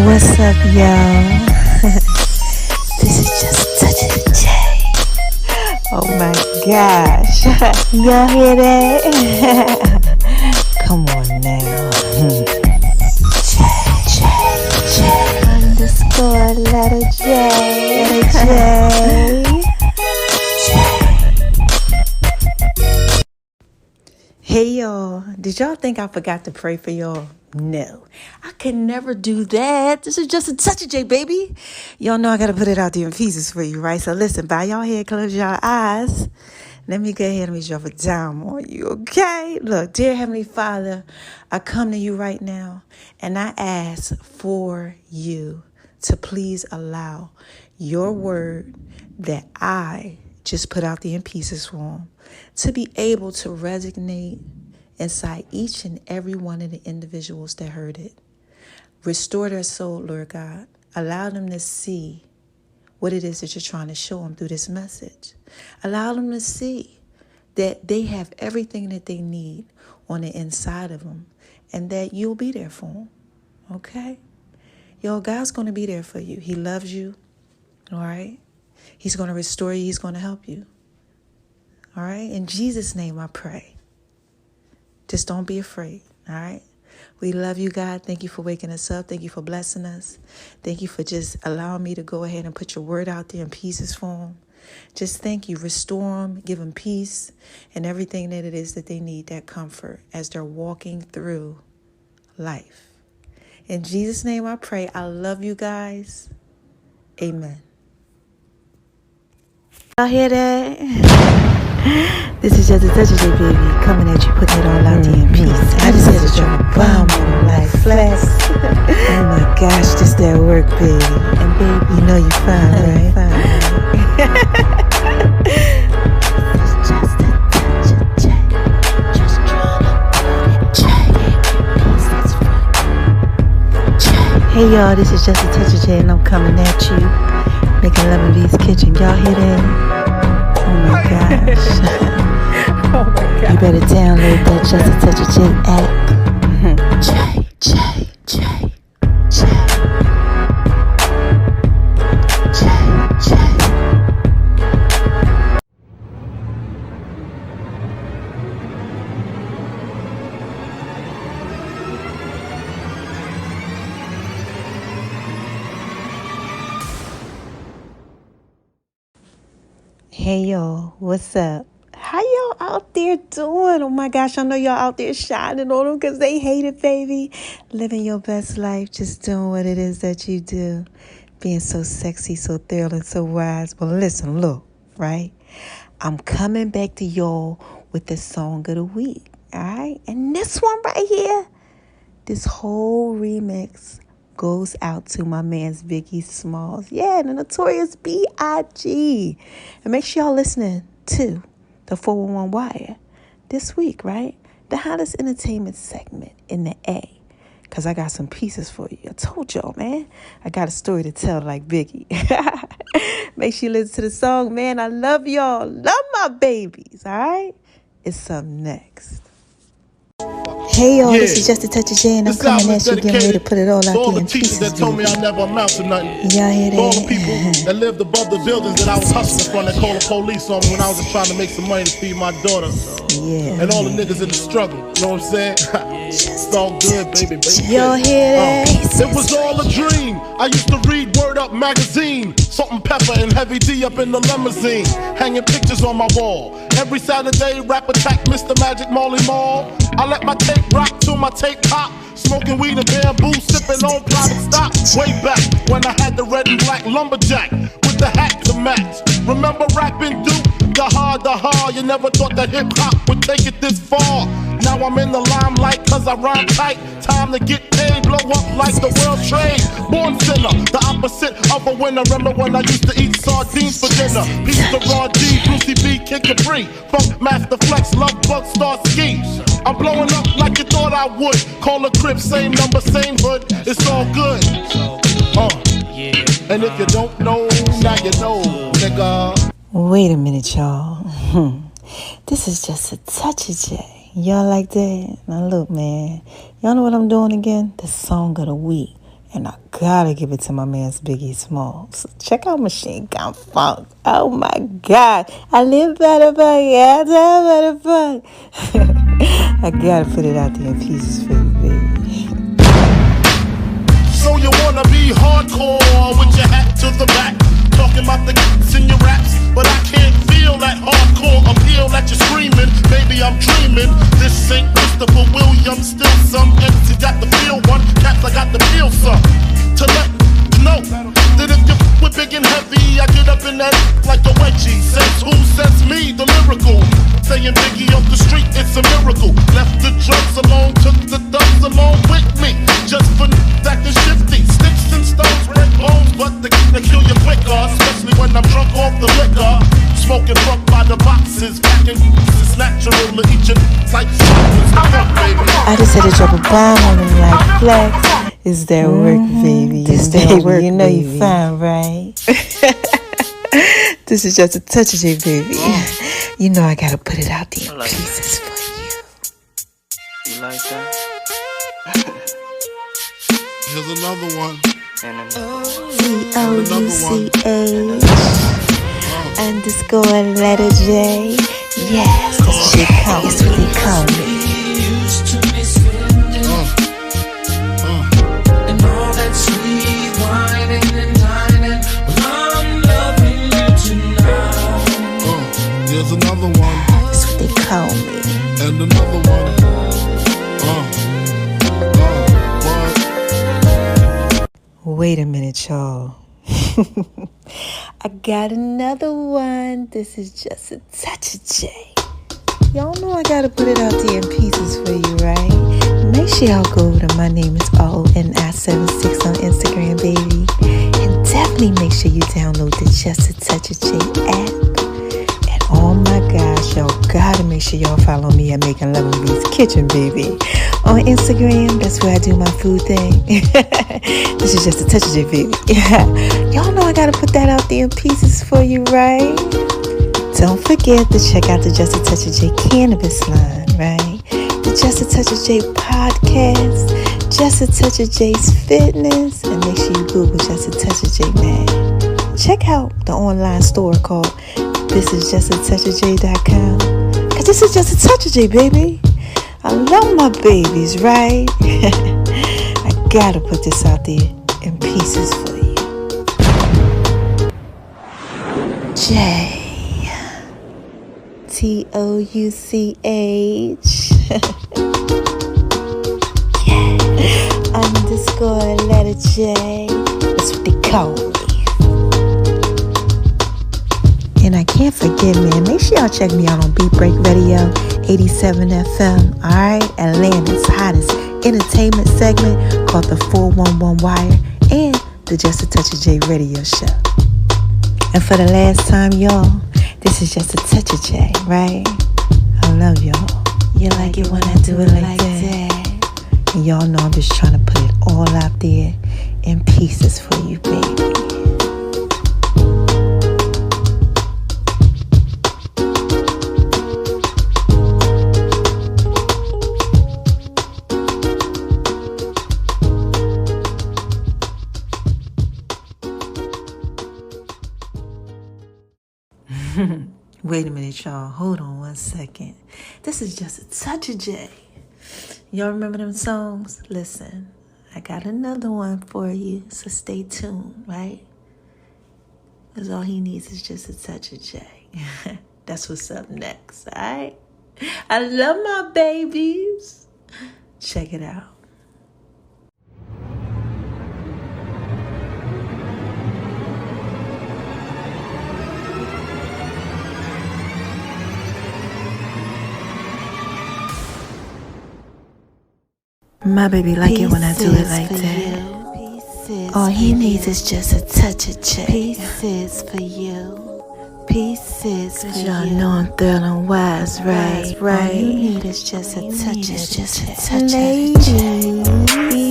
What's up, y'all? This is just a touch of J. Oh my gosh. Y'all hear that? Come on now. J. Letter J. Hey y'all. Did y'all think I forgot to pray for y'all? No, I can never do that. This is just a touch of J, baby. Y'all know I got to put it out there in pieces for you, right? So listen, bow your head, close your eyes. Let me go ahead and drop it down on you, okay? Look, dear Heavenly Father, I come to you right now, and I ask for you to please allow your word that I just put out there in pieces form to be able to resonate inside each and every one of the individuals that heard it. Restore their soul, Lord God. Allow them to see what it is that you're trying to show them through this message. Allow them to see that they have everything that they need on the inside of them and that you'll be there for them. Okay? Yo, God's going to be there for you. He loves you. All right? He's going to restore you. He's going to help you. All right? In Jesus' name I pray. Just don't be afraid. All right? We love you, God. Thank you for waking us up. Thank you for blessing us. Thank you for just allowing me to go ahead and put your word out there in pieces for them. Just thank you. Restore them. Give them peace and everything that it is that they need, that comfort as they're walking through life. In Jesus' name I pray. I love you guys. Amen. Y'all hear that? This is just a touch of it, baby. Coming at you, putting it all out there in peace. I just had to drop a bomb on them like flex. Oh my gosh, just that work, baby. And baby, you know you fine, right? It's just a touch of J. Just trying to put it J. That's funny. Hey y'all, this is just a touch of J, and I'm coming at you. Making Love in VspodcastTopics. Y'all hear that? Oh my gosh. Oh my God. You better download that Just a Touch of J app. J. Hey y'all, what's up? How y'all out there doing? Oh my gosh, I know y'all out there shining on them because they hate it, baby. Living your best life, just doing what it is that you do. Being so sexy, so thrilling, so wise. But listen, look, right? I'm coming back to y'all with the song of the week, all right? And this one right here, this whole remix goes out to my man's Biggie Smalls. Yeah, the Notorious B.I.G. And make sure y'all listening to the 411 Wire this week, right? The hottest entertainment segment in the A. Because I got some pieces for you. I told y'all, man. I got a story to tell like Biggie. Make sure you listen to the song, man. I love y'all. Love my babies, all right? It's up next. Hey y'all, this is just a touch of J, and I'm coming at you, getting ready to put it all out there in pieces. That told me I never amount to nothing. Y'all hear that? All the people that lived above the buildings that I was hustling from, that called the police on me when I was just trying to make some money to feed my daughter. Yeah. And all the niggas in the struggle, you know what I'm saying? It's all good, baby. Y'all hear that? It was all a dream. I used to read Word Up magazine, Salt and Pepper and Heavy D up in the limousine, hanging pictures on my wall. Every Saturday, rap attack Mr. Magic Molly Mall. I let my tape rock till my tape pop. Smoking weed and bamboo, sipping on private stock. Way back when I had the red and black lumberjack with the hat to match. Remember rapping Duke? The hard, you never thought that hip-hop would take it this far. Now I'm in the limelight cause I rhyme tight. Time to get paid, blow up like the world trade. Born sinner, the opposite of a winner. Remember when I used to eat sardines for dinner? Peace to Raw D, Brucey B, Kid Capri, Funk Master Flex, Love Bug, Star Ski. I'm blowing up like you thought I would. Call a crib, same number, same hood. It's all good. And if you don't know, now you know, nigga. Wait a minute, y'all. This is just a touch of J. Y'all like that? Now look, man. Y'all know what I'm doing again? The song of the week. And I gotta give it to my man's Biggie Smalls. Check out Machine Gun Funk. Oh my God. I live by the funk. Yeah, I live by the funk. I gotta put it out there in pieces for you, baby. So you wanna be hardcore with your hat to the back, talking about the g***s in your raps, but I can't feel that hardcore appeal that you're screaming. Maybe I'm dreaming. This ain't Christopher Williams, still some MC got the feel one, cats I got the feel some. To let you know that if you with big and heavy, I get up in that like a wedgie. Says who? Says me, the lyrical. Saying Biggie off the street, it's a miracle. Left the drugs alone, took the thugs along with me. Just for acting shifty. Sticks and stones, break bones, but they kill you quicker. Especially when I'm drunk off the liquor. Smoking funk by the boxes. Packing it's natural to eat your like baby. I just had to drop a bomb on them like flex. Is that work, baby? Is that work, you know baby. You fine, right? This is just a touch of J, baby. You know I gotta put it out there in pieces for you. You like that? Here's another one. COUCH_letter J. Yes, that's what they call me. That's what they call me. And all that sweet whining and dining, I'm loving you tonight. Here's another one. That's what they call me. And another one. Wait a minute, y'all. I got another one. This is just a touch of J. Y'all know I gotta put it out there in pieces for you, right? Make sure y'all go over to My Name Is RONI76 on Instagram, baby. And definitely make sure you download the Just a Touch of J app. And oh my gosh, y'all gotta make sure y'all follow me at makingloveinvskitchen, baby. On Instagram, that's where I do my food thing. This is just a touch of J, baby. Y'all know I gotta put that out there in pieces for you, right? Don't forget to check out the Just a Touch of J cannabis line, right? The Just a Touch of J podcast, Just a Touch of J's fitness, and make sure you Google Just a Touch of J, man. Check out the online store called thisisjustatouchofj.com, because this is just a touch of J, baby. I love my babies, right? I gotta put this out there in pieces for you. J. TOUCH. Yeah. _letter J. That's what they call me. And I can't forget, man, make sure y'all check me out on Beat Break Radio 87 FM, alright? Atlanta's hottest entertainment segment called the 411 Wire and the Just a Touch of J radio show. And for the last time, y'all, this is just a touch of J, right? I love y'all. You like it when I do it like that. And y'all know I'm just trying to put it all out there in pieces for you, baby. Wait a minute, y'all. Hold on 1 second. This is just a touch of J. Y'all remember them songs? Listen, I got another one for you, so stay tuned, right? Because all he needs is just a touch of J. That's what's up next, all right? I love my babies. Check it out. My baby like it when I do it like that. All he needs is just a touch of J. Pieces for you. Pieces for you. Y'all know I'm thorough and wise, right? All you need is just a touch of J. Ladies,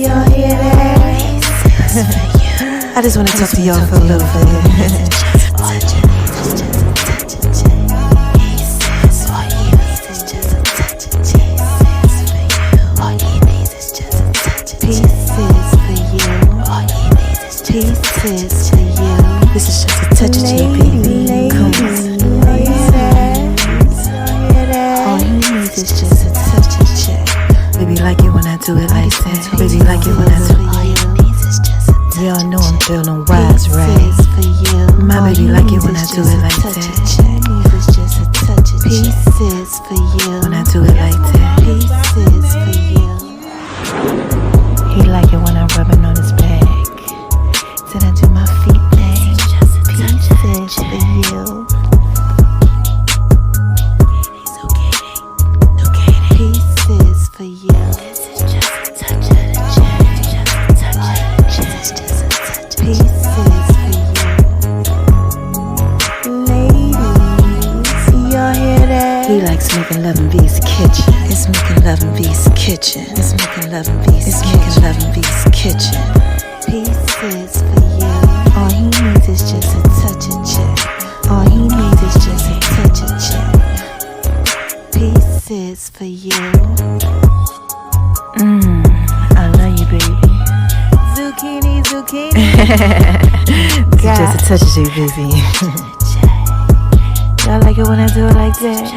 y'all hear that? I just want to talk to y'all for a little bit. Pieces for you. This is just a touch of J, baby. Come on. All you need is just a touch of J. Baby, like it when I do it like that. Baby, like it when I do it. All you need is just a touch. Y'all know I'm feeling wise, right? My baby, like it when I do it like that. Pieces for you. When I do it like that. Pieces for you. He like it when I'm rubbing on his back. Then I do my feet thing. Pieces for you. Pieces for you. This is just a touch of the J. Pieces for you. Ladies, y'all hear that? He likes making love in V's kitchen. It's making love love in V's kitchen. It's making love in V's kitchen. It's making love in V's kitchen. Pieces for you. All he needs is just a touch of check. All he needs is just a touch of check. Pieces for you. I love you, baby. Zucchini, zucchini. Just a touch of J, baby. Y'all like it when I do it like that?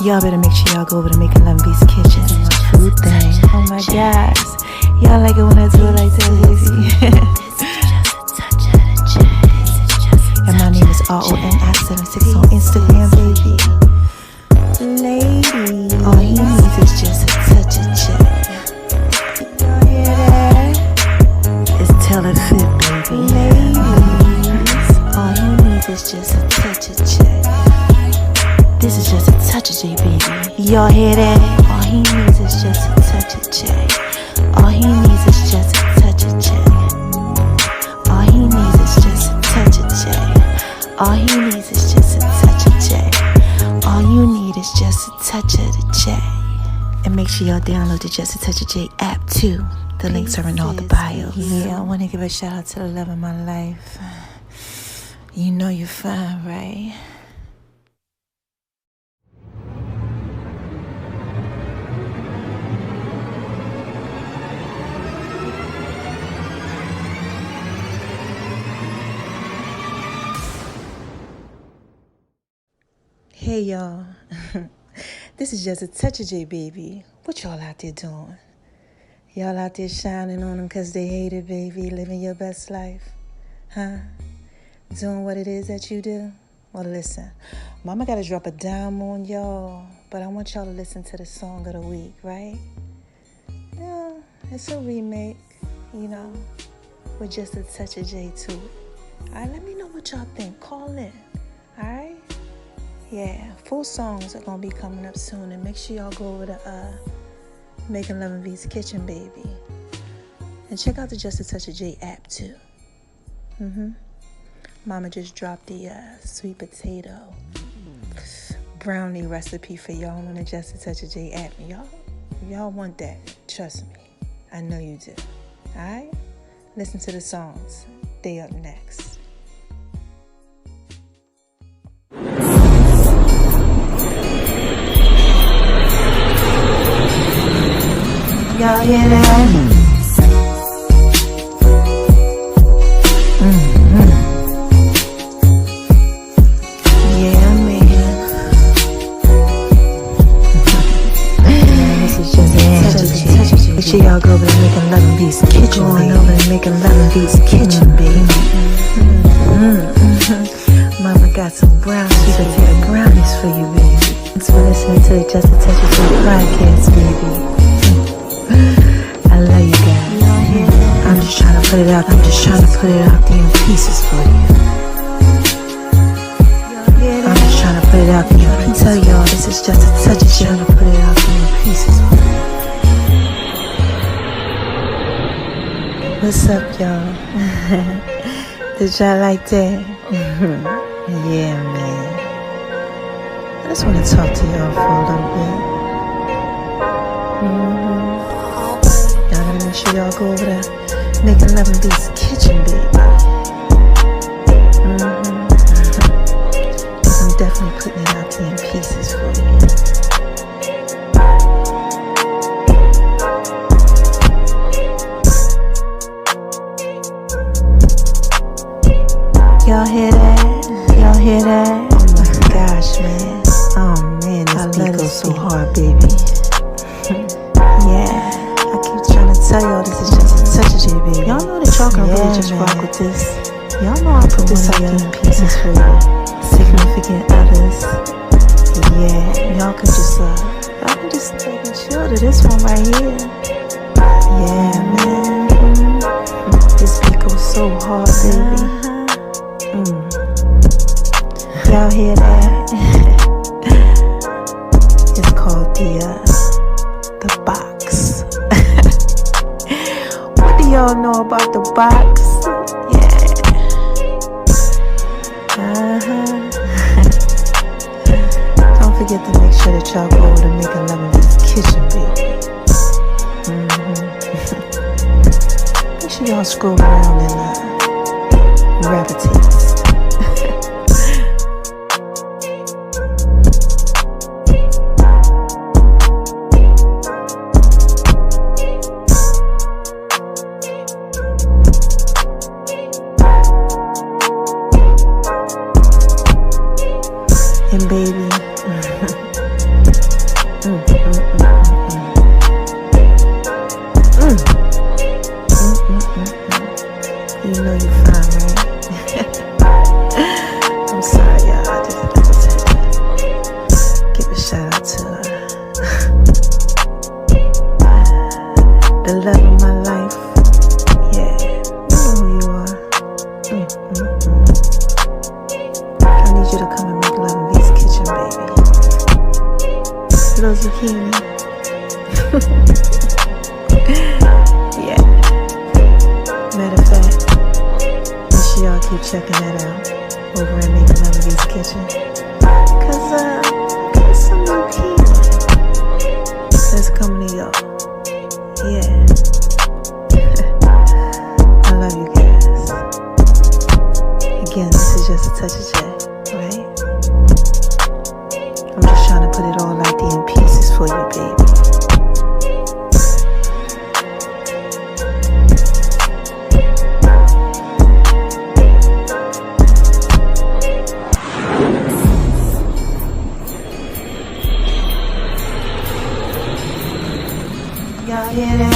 Y'all better make sure y'all go over to Making Love in V's Kitchen. It's my food thing. Oh my gosh. Y'all like it when I do it like that, baby. And my name is RONI76 on Instagram, baby. Lady, all he needs is just a touch of check. Y'all hear that? It's tell it fit, baby. Ladies, all he needs is just a touch of check. This is just a touch of J, baby. Y'all hear that? All he needs is just a touch of J. All he needs is just a touch of J. All he needs is just a touch of J. All he needs is just a touch of J. All you need is just a touch of the J. And make sure y'all download the Just a Touch of J app too. The links are in all the bios. Yeah, I want to give a shout out to the love of my life. You know you're fine, right? Hey y'all, this is Just a Touch of J, baby. What y'all out there doing? Y'all out there shining on them cause they hate it, baby, living your best life, huh? Doing what it is that you do? Well, listen, mama gotta drop a dime on y'all, but I want y'all to listen to the song of the week, right? Yeah, it's a remake, you know, with just a touch of J to it. Alright, let me know what y'all think. Call in, alright? Yeah, full songs are gonna be coming up soon, and make sure y'all go over to Making Love in V's Kitchen, baby, and check out the Just a Touch of J app too. Mama just dropped the sweet potato brownie recipe for y'all on the Just a Touch of J app. Y'all want that? Trust me, I know you do. All right, listen to the songs. They up next. Y'all hear that? Yeah, man. This is just a touch of J. Make sure y'all go over to Making Love in V's Kitchen. Going over to Making Love in V's Kitchen, baby. Mama got some brownies, sweet potato brownies for you, baby. Thanks for listening to the Just a Touch of J podcast, baby. I love you guys. I'm just trying to put it out. I'm just trying to put it out there in pieces for you. I'm just trying to put it out there. I tell y'all, this is just a touch of J. Trying to put it out there in pieces for you. What's up, y'all? Did y'all like that? Yeah, man. I just want to talk to y'all for a little bit. Make sure y'all go over there, Making Love in V's Kitchen, baby. I'm definitely putting it out there in pieces for you. Y'all hear that? Y'all hear that? Oh my gosh, man. Oh man, this beat goes so hard, baby. Yeah. Tell y'all this is just a touch of J, baby. Y'all know that y'all can really just rock with this. Y'all know I put this out there in pieces for you. Significant others. Yeah, y'all can just take and chill to this one right here. Yeah, man. This beat goes so hard, baby. Y'all hear that? It's called the box. Y'all know about the box? Yeah. Don't forget to make sure y'all go over to Making Love in This Kitchen, baby. Make sure y'all scroll around and grab a taste. And baby, you know you fine, right? I'm sorry, y'all. I just had to give a shout out to the love of my life. Yeah, you know who you are. I need you to come and make love in this kitchen, baby. Little zucchini. Yeah. Matter of fact, make sure y'all keep checking that out over at Making Love in This Kitchen. Cause got some new healing that's coming to y'all. Yeah. I love you guys. Again, this is just a touch of J, right? I'm just trying to put it all like in pieces for you, baby. Y'all hear that?